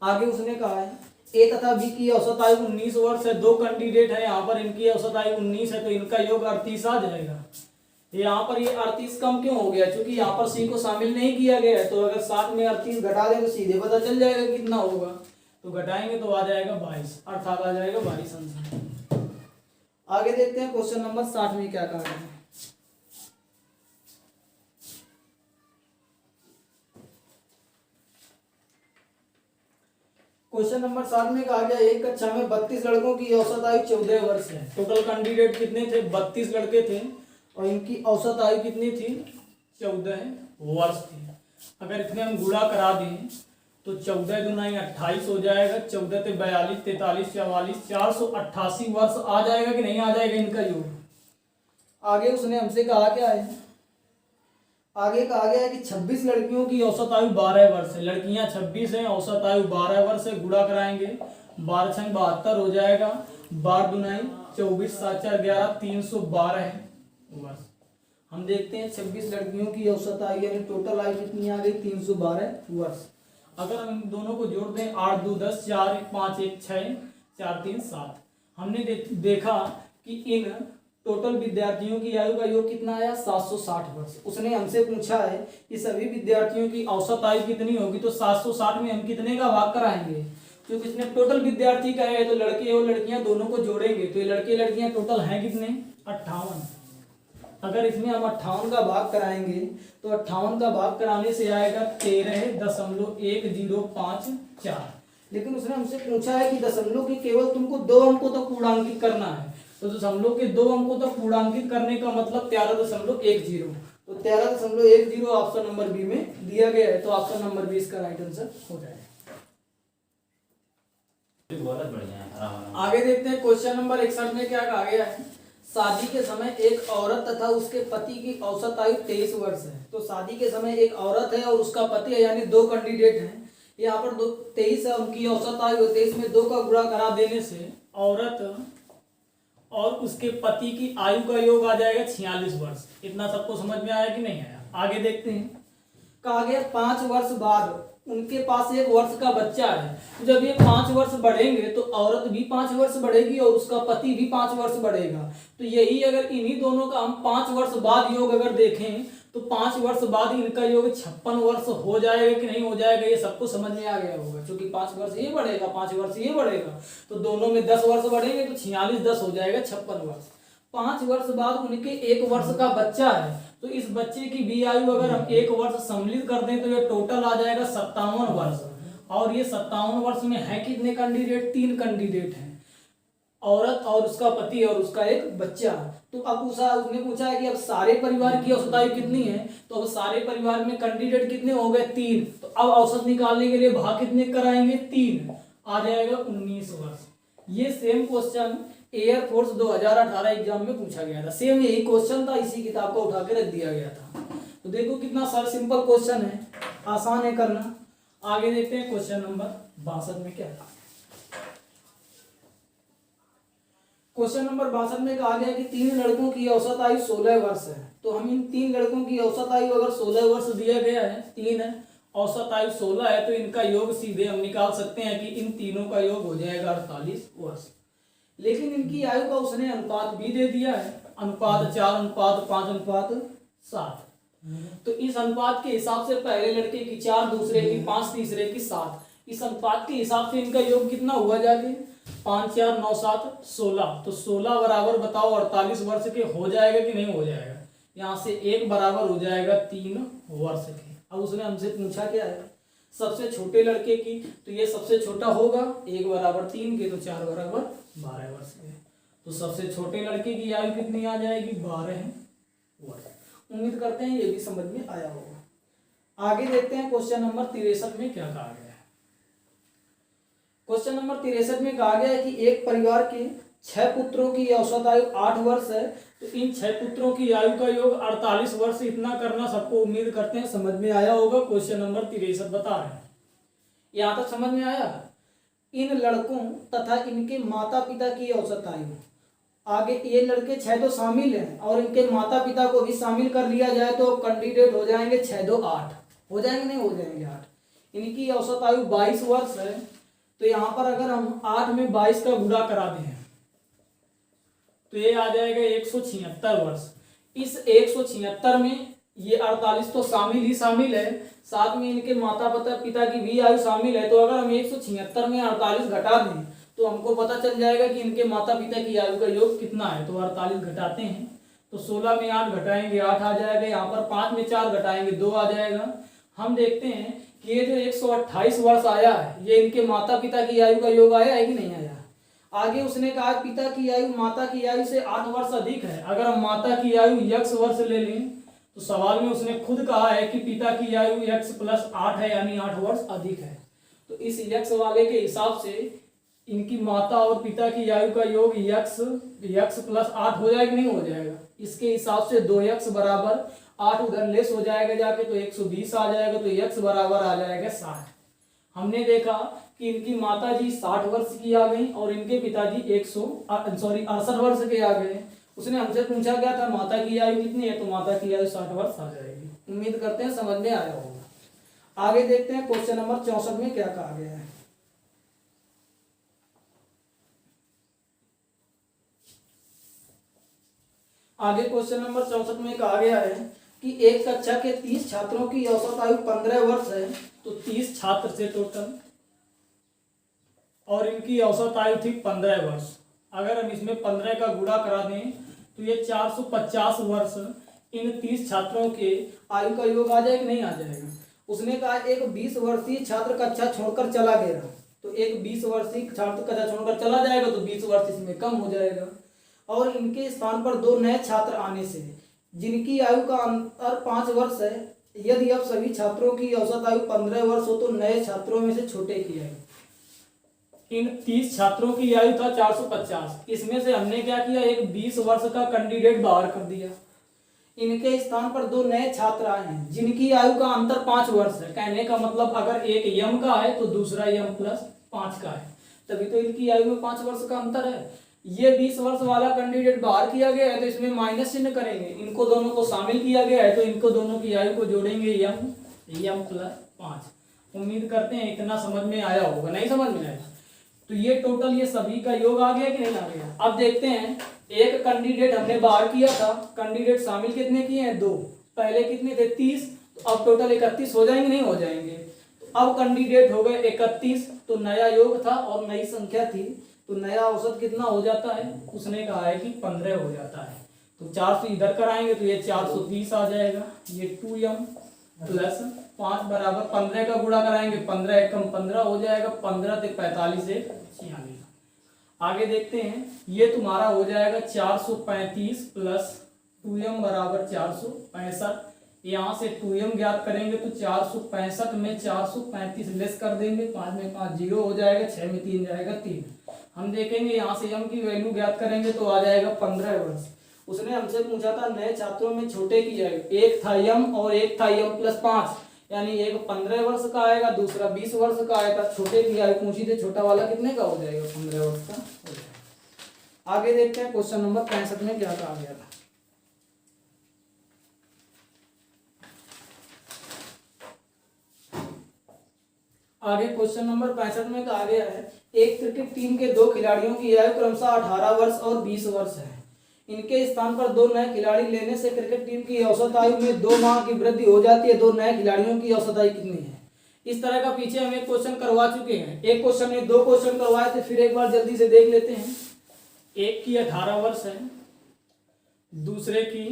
आगे उसने कहा है A तथा B की औसत आयु 19 वर्ष है। 2 कैंडिडेट है यहाँ पर, इनकी औसत आयु 19 है तो इनका योग 38 आ जाएगा। यहाँ पर ये 38 कम क्यों हो गया? क्योंकि यहाँ पर C को शामिल नहीं किया गया है। तो अगर 60 में 38 घटा दें तो सीधे पता चल जाएगा कितना होगा। तो घटाएंगे तो आ जाएगा 22, अर्थात आ जाएगा 22 आंसर। आगे देखते हैं क्वेश्चन नंबर 60 में क्या कहा गया है। क्वेश्चन नंबर 7 में कहा गया एक कक्षा में 32 लड़कों की औसत आयु 14 वर्ष है। टोटल कैंडिडेट कितने थे? 32 लड़के थे और इनकी औसत आयु कितनी थी? 14 वर्ष थी। अगर इसमें हम गुणा करा दें तो 14 दूना 28 हो जाएगा, 14 से 42, 43, 44, 488 वर्ष आ जाएगा कि नहीं आ जाएगा इनका योग। आगे उसने हमसे कहा क्या है? आगे कहा गया है कि 26 लड़कियों की औसत आयु 12 वर्ष है। लड़कियां 26 हैं, औसत आयु 12 वर्ष है। गुणा कराएंगे 12 छंग 72 हो जाएगा, 12 दुनाई 24, 7 4 11, 312 वर्ष। हम देखते हैं 26 लड़कियों की औसत आयु यानी टोटल आयु कितनी आ गई? 312 वर्ष। अगर हम इन दोनों को जोड़ दें 8 2 10, 4 5 1 6, 4 3 7, हमने देखा कि इन टोटल विद्यार्थियों की आयु का योग कितना आया? 760 वर्ष। उसने हमसे पूछा है कि सभी विद्यार्थियों की औसत आयु कितनी होगी, तो 760 में हम कितने का भाग कराएंगे? क्योंकि इसने टोटल विद्यार्थी का है तो लड़के और लड़कियां दोनों को जोड़ेंगे तो ये लड़के लड़कियां टोटल हैं कितने? 58। अगर इसमें हम 58 का भाग कराएंगे तो 58 का भाग कराने से आएगा 13.1054। लेकिन उसने हमसे पूछा है कि दशमलव के केवल तुमको 2 अंकों तक पूर्णांकित करना है, तो दशमलव के 2 अंकों तक पूर्णांकित करने का मतलब 13.10। तो 13.10 ऑप्शन नंबर बी में दिया गया है, तो ऑप्शन नंबर बी इसका राइट आंसर हो जाएगा। आगे देखते हैं क्वेश्चन नंबर 61 में क्या कहा गया है। शादी के समय एक औरत तथा उसके पति की औसत आयु 23 वर्ष है। तो शादी के समय एक औरत है और उसका पति है, यानी 2 कैंडिडेट हैं। यहाँ पर 23 है उनकी औसत आयु, 23 में 2 का गुणा करा देने से औरत और उसके पति की आयु का योग आ जाएगा 46 वर्ष। इतना सबको समझ में आया कि नहीं आया? आगे देखते हैं। कहा गया 5 वर्ष बाद उनके पास 1 वर्ष का बच्चा है। तो जब ये 5 वर्ष बढ़ेंगे तो औरत भी 5 वर्ष बढ़ेगी और उसका पति भी 5 वर्ष बढ़ेगा। तो यही अगर इन्हीं दोनों का हम 5 वर्ष बाद योग अगर देखें तो 5 वर्ष बाद इनका योग 56 वर्ष हो जाएगा कि नहीं हो जाएगा, ये सबको समझ में आ गया होगा। क्योंकि 5 वर्ष ये बढ़ेगा, 5 वर्ष ये बढ़ेगा, तो दोनों में 10 वर्ष बढ़ेंगे तो 46 10 हो जाएगा 56 वर्ष। 5 वर्ष बाद उनके 1 वर्ष का बच्चा है, तो इस बच्चे की भी आयु अगर हम 1 वर्ष सम्मिलित कर दें तो ये टोटल आ जाएगा 57 वर्ष। और ये 57 वर्ष में है कितने कैंडिडेट? 3 कैंडिडेट हैं, औरत और उसका पति और उसका एक बच्चा। तो अब उसने पूछा है कि अब सारे परिवार की औसत आयु कितनी है, तो अब सारे परिवार में कैंडिडेट कितने हो गए? 3। तो अब औसत निकालने के लिए भाग कितने कराएंगे? 3, आ जाएगा 19 वर्ष। ये सेम क्वेश्चन एयरफोर्स 2018 एग्जाम में पूछा गया था। सेम यही क्वेश्चन था, इसी किताब को उठा के रख दिया गया था। तो देखो कितना सर सिंपल क्वेश्चन है, आसान है करना। आगे देखते हैं क्वेश्चन नंबर 62 में क्या था। क्वेश्चन नंबर 62 में कहा गया कि 3 लड़कों की औसत आयु 16 वर्ष है। तो हम इन 3 लड़कों की औसत आयु अगर 16 वर्ष दिया गया है, 3 है, औसत आयु 16 है, तो इनका योग सीधे हम निकाल सकते हैं कि इन तीनों का योग हो जाएगा 48 वर्ष। लेकिन इनकी आयु का उसने अनुपात भी दे दिया है, अनुपात 4:5:7। तो इस अनुपात के हिसाब से पहले लड़के की 4, दूसरे की 5, तीसरे की 7। इस अनुपात के हिसाब से इनका योग कितना हुआ जाके? 5 4 9 7 16। तो 16 बराबर बताओ 48 वर्ष के हो जाएगा कि नहीं हो जाएगा? यहाँ से 1 बराबर हो जाएगा 3 वर्ष के। अब उसने हमसे पूछा क्या है? सबसे छोटे लड़के की, तो ये सबसे छोटा होगा 1 बराबर 3 के, तो 4 बराबर 12 वर्ष के। तो सबसे छोटे लड़के की आयु कितनी आ जाएगी? 12 वर्ष। उम्मीद करते हैं ये भी समझ में आया होगा। आगे देखते हैं क्वेश्चन नंबर 63 में क्या कहा गया है। क्वेश्चन नंबर 63 में कहा गया है कि एक परिवार के 6 पुत्रों की औसत आयु 8 वर्ष है। तो इन 6 पुत्रों की आयु का योग 48 वर्ष। इतना करना सबको उम्मीद करते हैं समझ में आया होगा। क्वेश्चन नंबर 63 बता रहे हैं, यहाँ तक समझ में आया? इन लड़कों तथा इनके माता पिता की औसत आयु, आगे ये लड़के 6 तो शामिल हैं और इनके माता पिता को भी शामिल कर लिया जाए तो कैंडिडेट हो जाएंगे 6 2 8 हो जाएंगे, नहीं हो जाएंगे 8। इनकी औसत आयु 22 वर्ष है। तो यहाँ पर अगर हम 8 में 22 का गुणा करा दें तो ये आ जाएगा 176 वर्ष। इस 176 में ये 48 तो शामिल ही शामिल है, साथ में इनके माता पिता की भी आयु शामिल है। तो अगर हम 176 में 48 घटा दें तो हमको पता चल जाएगा कि इनके माता पिता की आयु का योग कितना है। तो 48 घटाते हैं तो 16 में 8 घटाएंगे 8 आ जाएगा। यहाँ पर 5 में 4 घटाएंगे 2 आ जाएगा। हम देखते हैं कि ये जो 128 वर्ष आया है ये इनके माता पिता की आयु का योग आया है कि नहीं आया। आगे उसने कहा पिता की आयु माता की आयु से 8 वर्ष अधिक है। अगर हम माता की आयु x वर्ष ले लें तो सवाल में उसने खुद कहा है कि पिता की आयु x + 8 है, यानी 8 वर्ष अधिक है। तो इस x वाले के हिसाब से इनकी माता और पिता की आयु का योग x + 8 हो जाएगा नहीं हो जाएगा। इसके हिसाब से 2x बराबर 8 उधर लेस हो जाएगा जाके तो 120 आ जाएगा, तो x बराबर आ जाएगा 60। हमने देखा कि इनकी माता जी 60 वर्ष की आ गई और इनके पिताजी 68 वर्ष के आ गए। उसने हमसे पूछा क्या था माता की आयु कितनी है, तो माता की आयु 60 वर्ष आ जाएगी। उम्मीद करते हैं समझ में आया होगा। आगे देखते हैं क्वेश्चन नंबर 64 में क्या कहा गया है। आगे क्वेश्चन नंबर 64 में कहा गया है कि एक कक्षा के 30 छात्रों की औसत आयु 15 वर्ष है। तो 30 छात्र से टोटल और इनकी औसत आयु थी 15 वर्ष। अगर हम इसमें 15 का गुणा करा दें तो ये 450 वर्ष इन 30 छात्रों के आयु का योग आ जाएगा नहीं आ जाएगा। उसने कहा एक 20 वर्षीय छात्र कक्षा छोड़कर चला गया, तो एक 20 वर्षीय छात्र कक्षा छोड़कर चला जाएगा तो 20 वर्ष इसमें कम हो जाएगा। और इनके स्थान पर 2 नए छात्र आने से जिनकी आयु का अंतर 5 वर्ष है, यदि अब सभी छात्रों की औसत आयु 15 वर्ष हो तो नए छात्रों में से छोटे की आयु, इन 30 छात्रों की आयु था 450। इसमें से हमने क्या किया एक 20 वर्ष का कैंडिडेट बाहर कर दिया। इनके स्थान पर 2 नए छात्र आए हैं जिनकी आयु का अंतर 5 वर्ष है। कहने का मतलब अगर एक यम का है तो दूसरा यम +5 का है, तभी तो इनकी आयु में 5 वर्ष का अंतर है। ये 20 वर्ष वाला कैंडिडेट बाहर किया गया है तो इसमें माइनस चिन्ह करेंगे, इनको दोनों को शामिल किया गया है तो इनको दोनों की आयु को जोड़ेंगे यम +5। उम्मीद करते हैं इतना समझ में आया होगा। नहीं समझ में आया तो ये टोटल ये सभी का योग आ गया कि नहीं आ गया। अब देखते हैं एक कैंडिडेट हमने बाहर किया था, कैंडिडेट शामिल कितने किए हैं 2, पहले कितने थे 30, तो अब टोटल 31 हो जाएंगे नहीं हो जाएंगे। तो अब कैंडिडेट हो गए 31, तो नया योग था और नई संख्या थी तो नया औसत कितना हो जाता है, उसने कहा है कि 15 हो जाता है। तो 400 इधर कराएंगे तो ये 430 आ जाएगा। ये 2m + 5 बराबर 15 का गुणा कराएंगे, 15 एकम 15 हो जाएगा, 15 से 45 से 46। आगे देखते हैं ये तुम्हारा हो जाएगा 435 + 2m बराबर 465। यहाँ से 2m ज्ञात करेंगे तो 465 में 435 लेस कर देंगे, 5 में 5 0 हो जाएगा, 6 में 3 जाएगा 3। हम देखेंगे यहाँ से m की वैल्यू ज्ञात करेंगे तो आ जाएगा 15 वर्ष। उसने हमसे पूछा था नए छात्रों में छोटे की आयु, एक था m और एक था m +5, यानी एक 15 वर्ष का आएगा दूसरा 20 वर्ष का आएगा। छोटे की आयु पूछी थी, छोटा वाला कितने का हो जाएगा 15 वर्ष का हो जाएगा। आगे देखते हैं क्वेश्चन नंबर 65 में क्या कहा गया था। आगे क्वेश्चन नंबर 65 में कहा गया है एक क्रिकेट टीम के 2 खिलाड़ियों की आयु क्रमशः 18 वर्ष और 20 वर्ष है। इनके स्थान पर 2 नए खिलाड़ी लेने से क्रिकेट टीम की औसत आयु में 2 माह की वृद्धि हो जाती है। 2 नए खिलाड़ियों की औसत आयु कितनी है। इस तरह का पीछे हम एक क्वेश्चन करवा चुके हैं, एक क्वेश्चन में 2 क्वेश्चन करवाए थे, फिर एक बार जल्दी से देख लेते हैं। एक की 18 वर्ष है, दूसरे की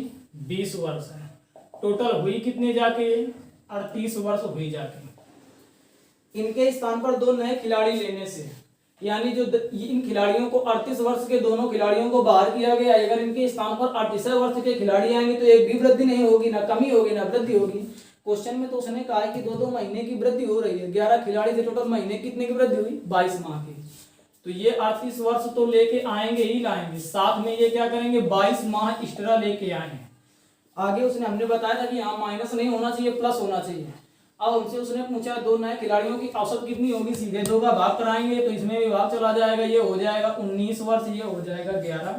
20 वर्ष है, टोटल हुई कितने जाके 38 वर्ष हुई जाके। इनके स्थान पर 2 नए खिलाड़ी लेने से, यानी जो इन खिलाड़ियों को 38 वर्ष के दोनों खिलाड़ियों को बाहर किया गया, अगर इनके स्थान पर 38 वर्ष के खिलाड़ी आएंगे तो एक भी वृद्धि नहीं होगी, ना कमी होगी ना वृद्धि होगी। क्वेश्चन में तो उसने कहा है कि 2-2 महीने की वृद्धि हो रही है। 11 खिलाड़ी से टोटल महीने कितने की वृद्धि हुई 22 माह की। तो ये 38 वर्ष तो लेके आएंगे ही लाएंगे, साथ में ये क्या करेंगे 22 माह एक्स्ट्रा लेके आएंगे। आगे उसने हमने बताया था कि यहाँ माइनस नहीं होना चाहिए प्लस होना चाहिए। अब हमसे उसने पूछा 2 नए खिलाड़ियों की औसत कितनी होगी, सीधे 2 का भाग कराएंगे तो इसमें भी भाग चला जाएगा, ये हो जाएगा 19 वर्ष, ये हो जाएगा 11।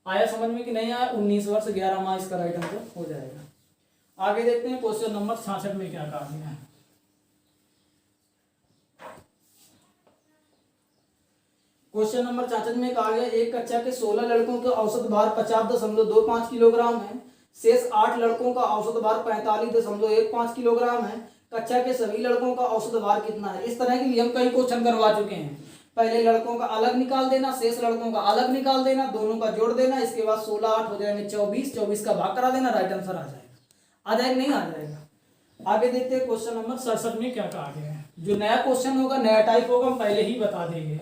आया समझ में कि नहीं आया। 19 वर्ष 11 माह इसका राइट आंसर हो जाएगा। आगे देखते हैं क्वेश्चन नंबर 66 में क्या कहा गया है। क्वेश्चन नंबर 66 में कहा गया एक कक्षा के 16 लड़कों का औसत भार 50.25 किलोग्राम है, शेष 8 लड़कों का औसत भार 45.15 किलोग्राम है। कक्षा के सभी लड़कों का औसत भार कितना है। इस तरह के हम कई क्वेश्चन करवा चुके हैं। पहले लड़कों का अलग निकाल देना, शेष लड़कों का अलग निकाल देना, दोनों का जोड़ देना, इसके बाद 16 8 हो जाएंगे 24, 24 का भाग करा देना, राइट आंसर आ जाएगा। आ जाएगा नहीं आ जाएगा। आगे देखते हैं क्वेश्चन नंबर 67 में क्या कहा गया है। जो नया क्वेश्चन होगा, नया टाइप होगा, हम पहले ही बता देंगे।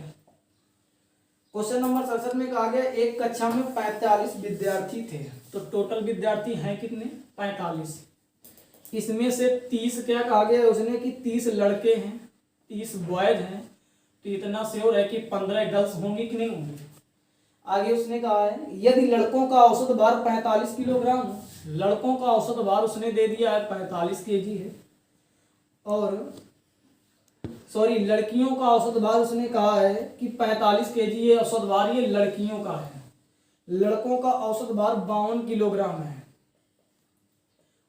क्वेश्चन नंबर 67 में कहा गया एक कक्षा में 45 विद्यार्थी थे। तो टोटल विद्यार्थी हैं कितने? 45। इसमें से 30 क्या कहा गया है उसने कि 30 लड़के हैं, 30 बॉयज हैं। तो इतना श्योर है कि 15 गर्ल्स होंगी कि नहीं होंगी। आगे उसने कहा है यदि लड़कों का औसत भार 45 किलोग्राम हो, लड़कों का औसत भार उसने दे दिया है 45 केजी है, और सॉरी लड़कियों का औसत भार उसने कहा है कि 45 केजी है औसत भार, ये लड़कियों का है। लड़कों का औसत भार 52 किलोग्राम है।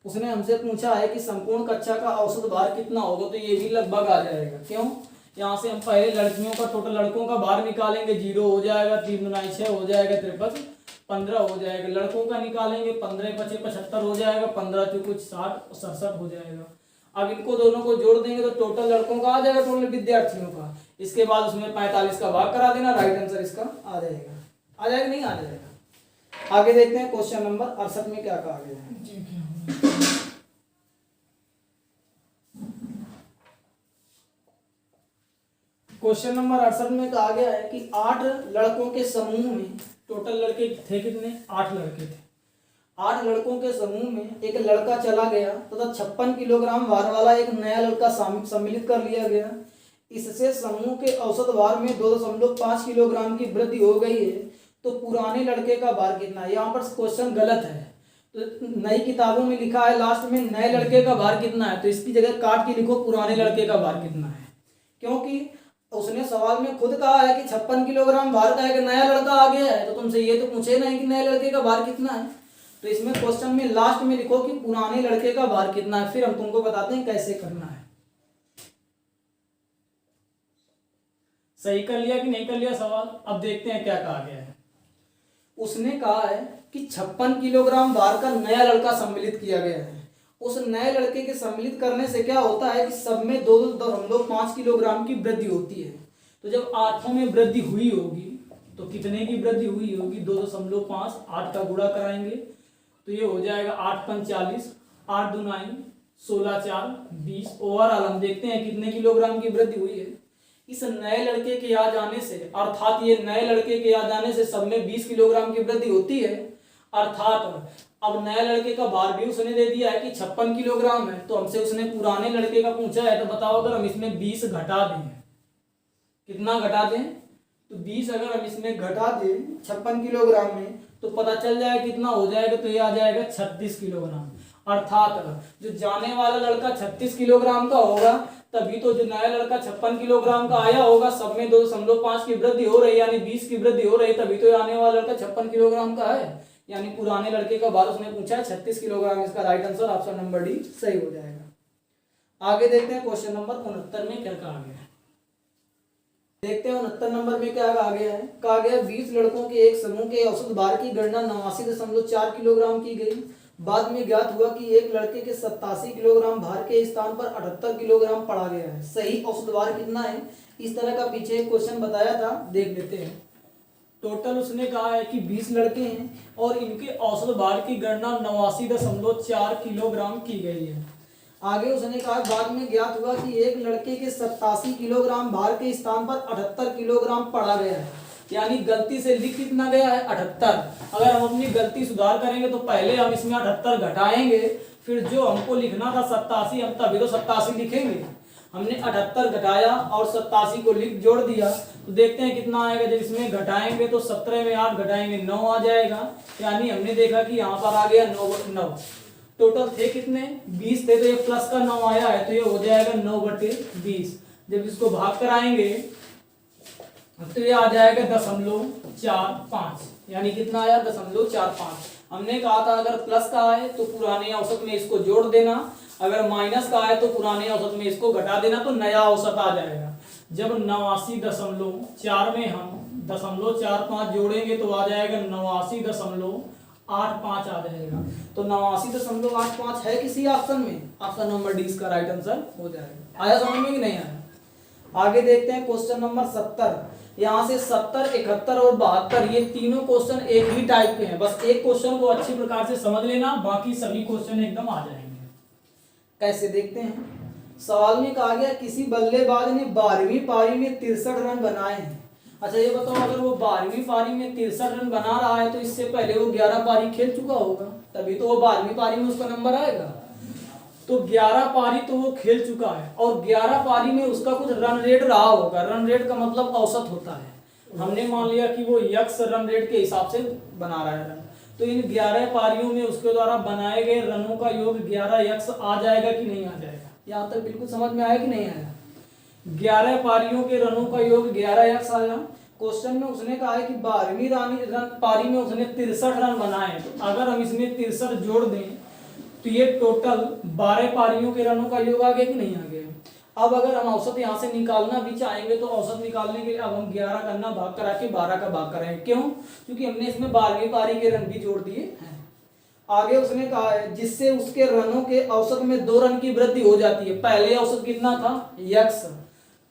उसने हमसे पूछा है कि संपूर्ण कक्षा का औसत भार कितना होगा, तो ये भी लगभग आ जाएगा। क्यों? यहाँ से हम पहले लड़कियों का टोटल लड़कों का भार निकालेंगे, 0 हो जाएगा, 3 दूनी 6 हो जाएगा, 53 15 हो जाएगा। लड़कों का निकालेंगे, 15 पचे 75 हो जाएगा, 15 से कुछ 60 67 हो जाएगा। अब इनको दोनों को जोड़ देंगे तो टोटल लड़कों का आ जाएगा, टोटल विद्यार्थियों का। इसके बाद उसमें 45 का भाग करा देना, राइट आंसर इसका आ जाएगा। आ जाएगा नहीं? आ जाएगा। आगे देखते हैं क्वेश्चन नंबर 68 में क्या कहा गया है। क्वेश्चन नंबर 68 में कहा गया है कि 8 लड़कों के समूह में, टोटल लड़के थे कितने? 8 लड़के थे। 8 लड़कों के समूह में एक लड़का चला गया तथा 56 किलोग्राम भार वाला एक नया लड़का सम्मिलित कर लिया गया। इससे समूह के औसत भार में 2.5 किलोग्राम की वृद्धि हो गई है। तो पुराने लड़के का भार कितना है? यहाँ पर क्वेश्चन गलत है। तो नई किताबों में लिखा है लास्ट में नए लड़के का भार कितना है, तो इसकी जगह काट के लिखो पुराने लड़के का भार कितना है। क्योंकि उसने सवाल में खुद कहा है कि 56 किलोग्राम भार का एक नया लड़का आ गया है, तो तुमसे ये तो पूछे नहीं कि नए लड़के का भार कितना है। तो इसमें क्वेश्चन में लास्ट में लिखो कि पुराने लड़के का भार कितना है, फिर हम तुमको बताते हैं कैसे करना है। सही कर लिया कि नहीं कर लिया सवाल? अब देखते हैं क्या कहा गया है। उसने कहा है कि 56 किलोग्राम भार का नया लड़का सम्मिलित किया गया है। उस नए लड़के के सम्मिलित करने से क्या होता है कि सब में 2.5 किलोग्राम की वृद्धि होती है। तो जब आठों में वृद्धि हुई होगी तो कितने की वृद्धि हुई होगी? 2.5, 8 का गुणा कराएंगे तो ये हो जाएगा 8 पंच 40, 8 दूनाई 16 4 20। ओवरऑल हम देखते हैं कितने किलोग्राम की वृद्धि हुई है। इस नए लड़के के आ जाने से, अर्थात ये नए लड़के के आ जाने से सब में 20 किलोग्राम की वृद्धि होती है। अर्थात अब नए लड़के का भार भी उसने दे दिया है कि 56 किलोग्राम है। तो हमसे उसने पुराने लड़के का पूछा है, तो बताओ अगर हम इसमें 20 घटा दें, कितना घटा दें? तो 20 अगर हम इसमें घटा दें 56 किलोग्राम में तो पता चल जाएगा कितना हो जाएगा, तो ये आ जाएगा 36 किलोग्राम। अर्थात जो जाने वाला लड़का 36 किलोग्राम का होगा, तभी तो जो नया लड़का 56 किलोग्राम का आया होगा। सब में 2.5 की वृद्धि हो रही है, यानी 20 की वृद्धि हो रही है, तभी तो आने वाला लड़का 56 किलोग्राम का है। यानी पुराने लड़के का भार उसने पूछा है 36 किलोग्राम। इसका right answer option number D सही हो जाएगा। आगे देखते हैं क्वेश्चन नंबर 69 में क्या कहा गया है। देखते हैं 69 नंबर में क्या कहा गया है। कहा गया 20 लड़कों के एक समूह के औसत भार की गणना 89.4 किलोग्राम की गई। बाद में ज्ञात हुआ कि एक लड़के के 87 किलोग्राम भार के स्थान पर 78 किलोग्राम पड़ा गया है। सही औसत भार कितना है? इस तरह का पीछे एक क्वेश्चन बताया था, देख लेते हैं। टोटल उसने कहा है कि 20 लड़के हैं और इनके औसत भार की गणना 89.4 किलोग्राम की गई है। आगे उसने कहा बाद में ज्ञात हुआ कि एक लड़के के 87 किलोग्राम भार के स्थान पर 78 किलोग्राम पड़ा गया है। यानी गलती से लिख कितना गया है? 78। अगर हम अपनी गलती सुधार करेंगे तो पहले हम इसमें 78 घटाएंगे, फिर जो हमको लिखना था 87, हम तभी तो 87 लिखेंगे। हमने 78 घटाया और 87 को लिख जोड़ दिया, तो देखते हैं कितना आएगा। जब इसमें घटाएंगे तो 17 में 8 घटाएंगे 9 आ जाएगा। यानी हमने देखा कि यहाँ पर आ गया 9। टोटल थे कितने? 20 थे, तो ये प्लस का 9 आया है, तो ये हो जाएगा 9/20। जब इसको भाग कराएंगे तो ये आ जाएगा 0.45। यानी कितना आया? 0.45। हमने कहा था अगर प्लस का आए तो पुराने औसत में इसको जोड़ देना, अगर माइनस का आए तो पुराने औसत में इसको घटा देना, तो नया औसत आ जाएगा। जब 89.4 में हम 0.45 जोड़ेंगे तो आ जाएगा 89.85 आ जाएगा। तो 89.85 है किसी ऑप्शन में? ऑप्शन नंबर डी इसका राइट आंसर हो जाएगा। आया समझ में कि नहीं आया? आगे देखते हैं क्वेश्चन नंबर 70। यहाँ से 70, 71 और 72 ये तीनों क्वेश्चन एक ही टाइप के हैं। बस एक क्वेश्चन को अच्छी प्रकार से समझ लेना, बाकी सभी क्वेश्चन एकदम आ जाएंगे। कैसे देखते हैं। सवाल में कहा गया किसी बल्लेबाज ने 12वीं पारी में 63 रन बनाए हैं। अच्छा ये बताओ, अगर वो 12वीं पारी में 63 रन बना रहा है तो इससे पहले वो 11 पारी खेल चुका होगा, तभी तो वो 12वीं पारी में उसका नंबर आएगा। तो 11 पारी तो वो खेल चुका है और 11 पारी में उसका कुछ रन रेट रहा होगा। रन रेट का मतलब औसत होता है। हमने मान लिया कि वो यक्स रन रेट के हिसाब से बना रहा है रन, तो इन 11 पारियों में उसके द्वारा बनाए गए रनों का योग 11 यक्स आ जाएगा कि नहीं आ जाएगा। यहाँ तक बिल्कुल समझ में आया कि नहीं आया। 11 पारियों के रनों का योग 11 यक्स आया। क्वेश्चन में उसने कहा है कि 12वीं पारी में उसने 63 रन बनाए, तो अगर हम इसमें 63 जोड़ दें तो ये टोटल 12 पारियों के रनों का योग आ गया कि नहीं आ गया। अब अगर हम औसत यहाँ से निकालना भी चाहेंगे तो औसत निकालने के लिए अब हम 11 करना भाग करा के 12 का भाग कराएंगे। क्यों? क्योंकि हमने इसमें 12वीं पारी के रन भी जोड़ दिए हैं। आगे उसने कहा है जिससे उसके रनों के औसत में 2 रन की वृद्धि हो जाती है। पहले औसत कितना था? यक्स।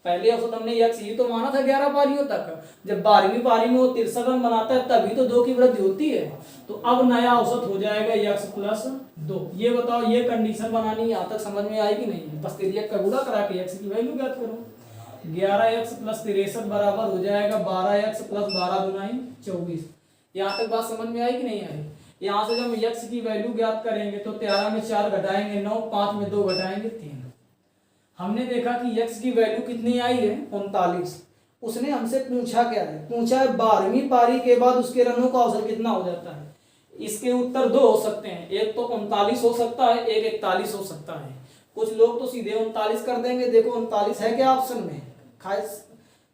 पहले औसत हमने यक्स ही तो माना था 11 पारियों तक। जब 12वीं पारी में वो 63 रन बनाता है तभी तो 2 की वृद्धि होती है। तो अब नया औसत हो जाएगा यक्स प्लस 2। ये बताओ, ये कंडीशन बनानी यहाँ तक समझ में आई कि नहीं है। बस तिर्यक का गुणा करा के यक्स की वैल्यू ज्ञात करो। 11 यक्स प्लस 63 बराबर हो जाएगा 12 यक्स प्लस 12 दूनी 24। यहाँ तक बात समझ में आई कि नहीं आई। यहाँ से जब हम यक्स की वैल्यू ज्ञात करेंगे तो 13 में 4 घटाएंगे 9, 5 में 2 घटाएंगे 3। हमने देखा कि यक्स की वैल्यू कितनी आई है? 39। उसने हमसे पूछा क्या है? पूछा है 12वीं पारी के बाद उसके रनों का औसत कितना हो जाता है। इसके उत्तर 2 हो सकते हैं, एक तो 39 हो सकता है, एक 41 हो सकता है। कुछ लोग तो सीधे 39 कर देंगे। देखो 39 है क्या ऑप्शन में? खास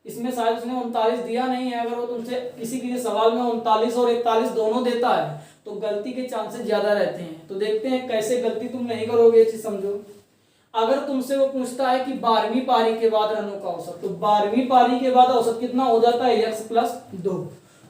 इसमें शायद उसने 39 दिया नहीं है। अगर वो तुमसे किसी सवाल में 39 और 41 दोनों देता है तो गलती के चांसेस ज्यादा रहते हैं। तो देखते हैं कैसे गलती तुम नहीं करोगे, ये चीज समझो। अगर तुमसे वो पूछता है कि 12वीं पारी के बाद रनों का औसत, तो 12वीं पारी के बाद औसत कितना हो जाता है? X plus 2।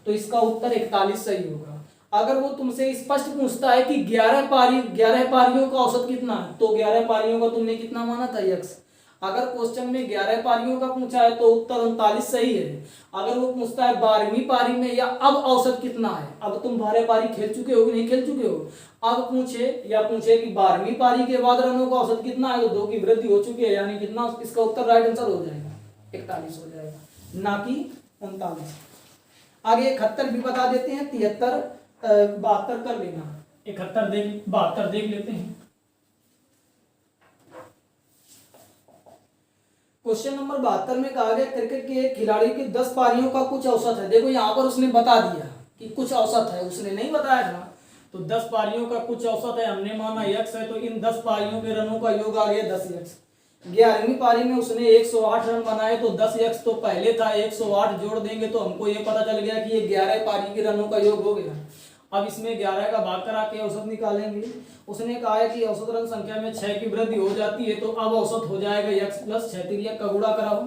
तो इसका उत्तर 41 सही होगा। अगर वो तुमसे स्पष्ट पूछता है कि 11 पारियों का औसत कितना है, तो 11 पारियों का तुमने कितना माना था? यक्स। अगर क्वेश्चन में 11 पारियों का पूछा है तो उत्तर 39 सही है। अगर वो पूछता है 12वीं पारी में या अब औसत कितना है, अब तुम 12 पारी खेल चुके हो कि नहीं खेल चुके हो, अब पूछे कि 12वीं पारी के बाद रनों का औसत कितना है, तो 2 की वृद्धि हो चुकी है, यानी कितना? इसका उत्तर राइट आंसर हो जाएगा 41 हो जाएगा, ना कि 39। आगे 71 भी बता देते हैं। 73 72 कर लेना। 72 देख लेते हैं। क्वेश्चन नंबर 72 में कहा गया क्रिकेट के एक खिलाड़ी की 10 पारियों का कुछ औसत है। देखो यहाँ पर उसने बता दिया कि कुछ औसत है, उसने नहीं बताया था। तो 10 पारियों का कुछ औसत है, हमने माना यक्स है, तो इन 10 पारियों के रनों का योग आ गया 10 यक्स। 11वीं पारी में उसने 108 रन बनाए, तो 10 यक्स तो पहले था, 108 जोड़ देंगे तो हमको ये पता चल गया कि ये 11 पारी के रनों का योग हो गया। अब इसमें 11 का भाग करा के औसत निकालेंगे। उसने कहा है कि औसत रन संख्या में 6 की वृद्धि हो जाती है, तो अब औसत हो जाएगा यक्स प्लस 6। तिर्यक का गुणा कराओ।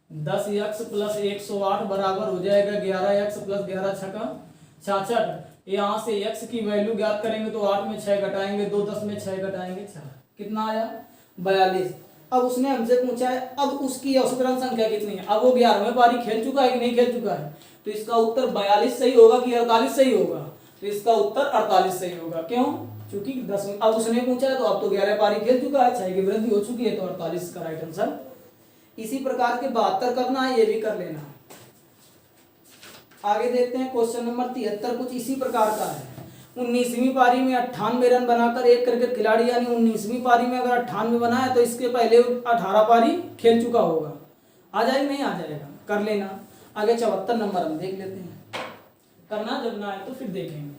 10 यक्स प्लस 108 बराबर हो जाएगा 11 यक्स प्लस 11 छका 66। यहाँ से यक्स की वैल्यू ज्ञात करेंगे तो 8 में 6 घटाएंगे 2, 10 में 6 घटाएंगे 4, कितना आया? 42। अब उसने हमसे पूछा है अब उसकी औसत रन संख्या कितनी है। अब वो 11वीं पारी खेल चुका है कि नहीं खेल चुका है, तो इसका उत्तर 42 सही होगा कि 48 सही होगा? तो इसका उत्तर 48 सही होगा। क्यों? क्योंकि 10 अब उसने पूछा है तो अब तो 11 पारी खेल चुका है, 6 की वृद्धि हो चुकी है, तो 48 का राइट आंसर। इसी प्रकार के 72 करना है, ये भी कर लेना। आगे देखते हैं क्वेश्चन नंबर 73 कुछ इसी प्रकार का है। 19वीं पारी में 98 रन बनाकर एक क्रिकेट खिलाड़ी यानी 19वीं पारी में अगर 98 बनाया तो इसके पहले 18 पारी खेल चुका होगा। आ जाएगा नहीं आ जाएगा? कर लेना। आगे 74 नंबर हम देख लेते हैं। करना जब ना आए तो फिर देखेंगे।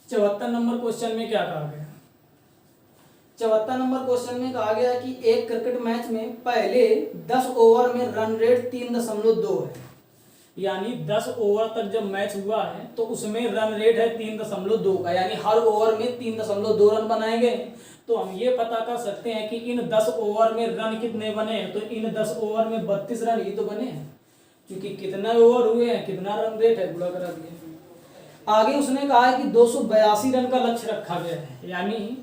74 नंबर क्वेश्चन में क्या कहा गया? 74 नंबर क्वेश्चन में कहा गया कि एक क्रिकेट मैच में पहले 10 ओवर में रन रेट 3.2 है, यानी 10 ओवर तक जब मैच हुआ है तो उसमें रन रेट है 3.2 का, यानी हर ओवर में 3.2 रन बनाए गए। तो हम ये पता कर सकते हैं कि इन 10 ओवर में रन कितने बने हैं, तो इन 10 ओवर में 32 रन ही तो बने हैं, क्योंकि कितना ओवर हुए हैं, कितना रन रेट है, गुणा करा दिया। आगे उसने कहा है कि 282 रन का लक्ष्य रखा गया है, यानी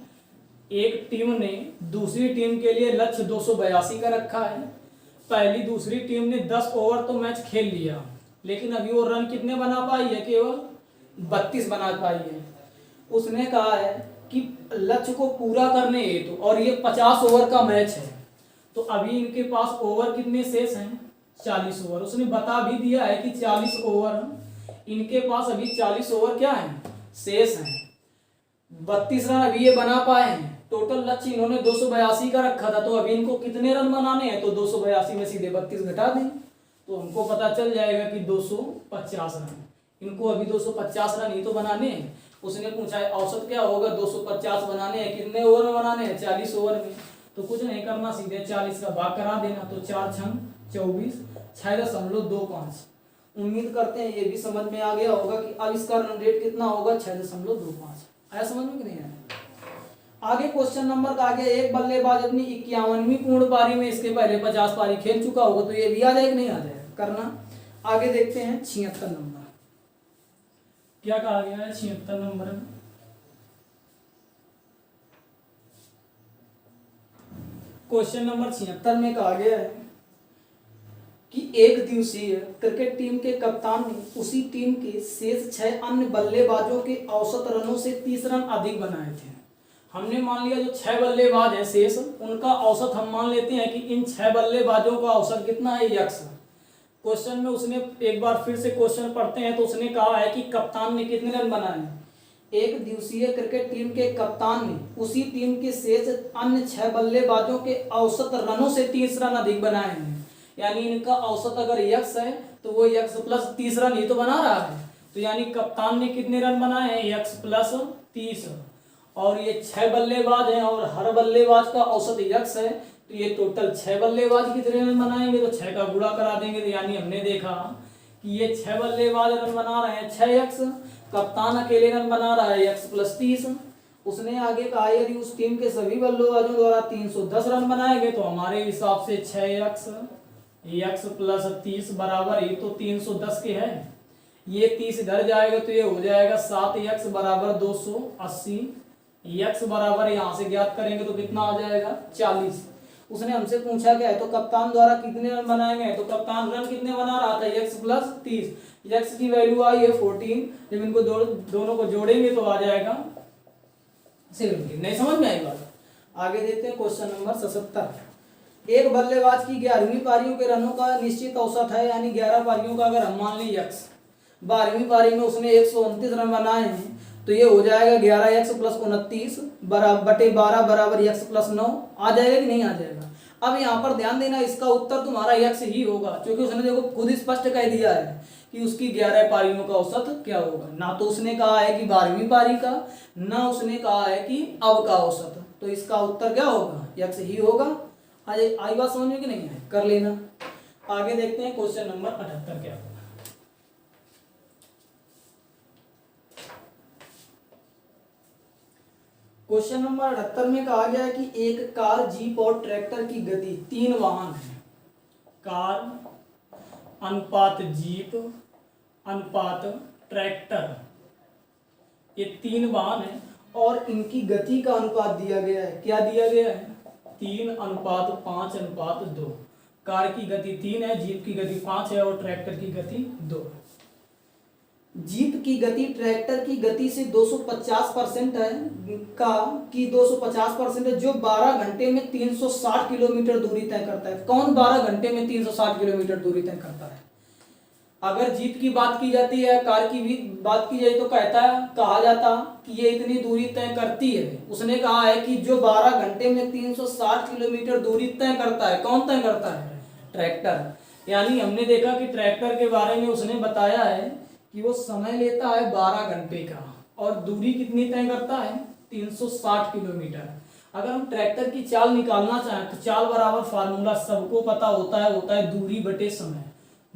एक टीम ने दूसरी टीम के लिए लक्ष्य 282 का रखा है। पहली दूसरी टीम ने 10 ओवर तो मैच खेल लिया, लेकिन अभी वो रन कितने बना पाई है? केवल 32 बना पाई है। उसने कहा है कि लक्ष्य को पूरा करने हेतु, और ये 50 ओवर का मैच है, तो अभी इनके पास ओवर कितने शेष हैं, 40 ओवर। उसने बता भी दिया है कि 40 ओवर इनके पास अभी 40 ओवर क्या है, शेष हैं। 32 रन अभी ये बना पाए हैं। टोटल लक्ष्य इन्होंने 282 का रखा था, तो अभी इनको कितने रन बनाने हैं, तो 282 में सीधे 32 घटा दें तो हमको पता चल जाएगा कि 250 रन। इनको अभी 250 रन ही तो बनाने हैं। उसने पूछा है औसत क्या होगा, 250 बनाने हैं, कितने ओवर में बनाने हैं, 40 ओवर में। तो कुछ नहीं करना, सीधे 40 का भाग करा देना, तो 4 छंग 24, 6.25। उम्मीद करते हैं ये भी समझ में आ गया होगा कि अब इसका रन रेट कितना होगा, 6.25। आया समझ में कि नहीं आया। आगे क्वेश्चन नंबर का आगे, एक बल्लेबाज अपनी 51वीं पूर्ण पारी में इसके पहले 50 पारी खेल चुका होगा, तो ये भी आ जाएगा, नहीं आ जाएगा, करना। आगे देखते हैं 76 नंबर क्या कहा गया है। 76 नंबर में क्वेश्चन नंबर 76 में कहा गया है कि एक दिवसीय क्रिकेट टीम के कप्तान ने उसी टीम के शेष 6 अन्य बल्लेबाजों के औसत रनों से 30 रन अधिक बनाए थे। हमने मान लिया जो 6 बल्लेबाज हैं शेष, उनका औसत हम मान लेते हैं कि इन 6 बल्लेबाजों का औसत कितना है, यक्स। क्वेश्चन में उसने एक बार फिर से क्वेश्चन पढ़ते हैं, तो उसने कहा है कि कप्तान ने कितने रन बनाए। एक दिवसीय क्रिकेट टीम के कप्तान ने उसी टीम के शेष अन्य 6 बल्लेबाजों के औसत रनों से 30 रन अधिक बनाए हैं। यानी इनका औसत अगर यक्स है तो वो यक्स प्लस 30 रन ही तो बना रहा है। तो यानी कप्तान ने कितने रन बनाए हैं, यक्स प्लस 30। और ये 6 बल्लेबाज हैं और हर बल्लेबाज का औसत यक्स है, तो ये टोटल 6 बल्लेबाज कितने रन बनाएंगे, तो 6 का गुणा करा देंगे। तो यानी हमने देखा कि ये 6 बल्लेबाज रन बना रहे हैं 6 यक्स, कप्तान अकेले रन बना रहा है यक्स प्लस 30। उसने आगे कहा यदि उस टीम के सभी बल्लेबाजों द्वारा 310 रन बनाएंगे तो हमारे हिसाब से 6 यक्स प्लस 30 बराबर ही तो 310 के है। ये 30 इधर जाएगा तो ये हो जाएगा 7 यक्स बराबर 280। यक्स बराबर यहाँ से ज्ञात करेंगे तो कितना आ जाएगा, 40। उसने हमसे पूछा क्या है, तो कप्तान द्वारा कितने रन बनाएंगे, तो कप्तान रन कितने बना रहा था, यक्स प्लस 30। यक्स की वैल्यू आई है 14। जब इनको दोनों को जोड़ेंगे तो आ जाएगा 17। नहीं समझ में आई बात। आगे देखते हैं क्वेश्चन नंबर 77। एक बल्लेबाज की 11वीं पारियों के रनों का निश्चित औसत है, यानी 11 पारियों का अगर हम मान लें यक्स, 12वीं पारी में उसने 129 रन बनाए हैं, तो ये हो जाएगा 11 यक्स प्लस 29 बटे 12 बराबर यक्स प्लस 9। आ जाएगा कि नहीं आ जाएगा। अब यहाँ पर ध्यान देना, इसका उत्तर तुम्हारा यक्स ही होगा, क्योंकि उसने देखो खुद स्पष्ट कह दिया है कि उसकी 11 पारियों का औसत क्या होगा। ना तो उसने कहा है कि 12वीं पारी का, ना उसने कहा है कि अब का औसत, तो इसका उत्तर क्या होगा, यक्स ही होगा। आई बात समझ में कि नहीं है, कर लेना। आगे देखते हैं क्वेश्चन नंबर 78 क्या होगा। क्वेश्चन नंबर 78 में कहा गया है कि एक कार, जीप और ट्रैक्टर की गति 3 वाहन है। कार अनुपात जीप अनुपात ट्रैक्टर, ये 3 वाहन है और इनकी गति का अनुपात दिया गया है। क्या दिया गया है, 3:5:2। कार की गति 3 है, जीप की गति 5 है और ट्रैक्टर की गति 2। जीप की गति ट्रैक्टर की गति से 250% है, का की 250% है, जो 12 घंटे में 360 किलोमीटर दूरी तय करता है। कौन 12 घंटे में 360 किलोमीटर दूरी तय करता है। अगर जीप की बात की जाती है, कार की भी बात की जाए तो कहा जाता कि ये इतनी दूरी तय करती है। उसने कहा है कि जो 12 घंटे में 360 किलोमीटर दूरी तय करता है, कौन तय करता है, ट्रैक्टर। यानी हमने देखा कि ट्रैक्टर के बारे में उसने बताया है कि वो समय लेता है 12 घंटे का और दूरी कितनी तय करता है, 360 किलोमीटर। अगर हम ट्रैक्टर की चाल निकालना चाहें तो चाल बराबर फार्मूला सबको पता होता है दूरी बटे समय।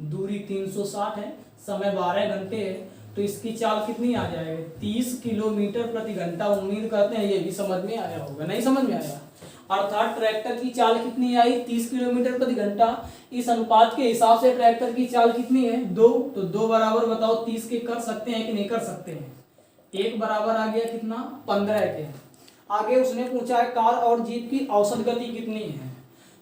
दूरी 360 है, समय 12 घंटे है, तो इसकी चाल कितनी आ जाएगी, 30 किलोमीटर प्रति घंटा। उम्मीद करते हैं ये भी समझ में आया होगा। नहीं समझ में आया, अर्थात ट्रैक्टर की चाल कितनी आई, 30 किलोमीटर प्रति घंटा। इस अनुपात के हिसाब से ट्रैक्टर की चाल कितनी है, 2। तो 2 बराबर बताओ 30 के कर सकते हैं कि नहीं कर सकते हैं। 1 बराबर आ गया कितना, 15 के। आगे उसने पूछा है कार और जीप की औसत गति कितनी है।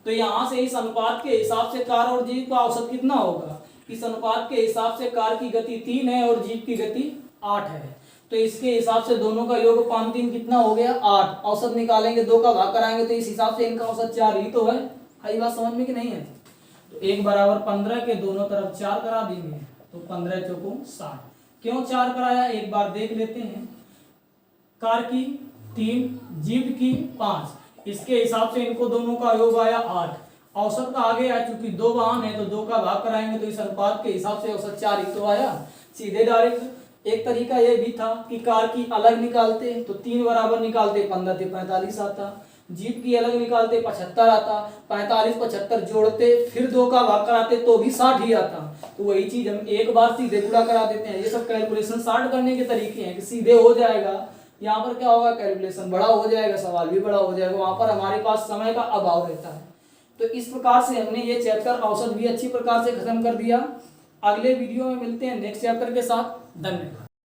तो यहाँ से इस अनुपात के हिसाब से कार और जीप का औसत कितना होगा। इस अनुपात के हिसाब से कार की गति 3 है और जीप की गति 8 है। तो इसके हिसाब से दोनों का योग 5 3 कितना हो गया 8। औसत निकालेंगे 2 का भाग कराएंगे तो इस हिसाब से इनका औसत 4 ही तो है। आई बात समझ में कि नहीं है? तो 1 बराबर 15 के दोनों तरफ 4 करा देंगे तो 15 चौको 60। क्यों 4 कराया एक बार देख लेते हैं। कार की 3, जीव की 5, इसके हिसाब से इनको दोनों का योग आया 8। औसत का आगे आया, चूंकि 2 वाहन है तो 2 का भाग कराएंगे तो इस अनुपात के हिसाब से औसत 4 ही तो आया। सीधे डायरेक्ट। एक तरीका यह भी था कि कार की अलग निकालते तो 3 बराबर निकालते 15 से 45 आता, जीप की अलग निकालते 75 आता, 45 75 जोड़ते फिर 2 का भाग कराते तो भी 60 ही आता। तो वही चीज हम एक बार सीधे गुणा करा देते हैं। ये सब कैलकुलेशन सॉल्व करने के तरीके हैं कि सीधे हो जाएगा, यहाँ पर क्या होगा कैलकुलेशन बड़ा हो जाएगा, सवाल भी बड़ा हो जाएगा, वहां पर हमारे पास समय का अभाव रहता है। तो इस प्रकार से हमने ये चैप्टर औसत भी अच्छी प्रकार से खत्म कर दिया। अगले वीडियो में मिलते हैं नेक्स्ट चैप्टर के साथ। धन्यवाद।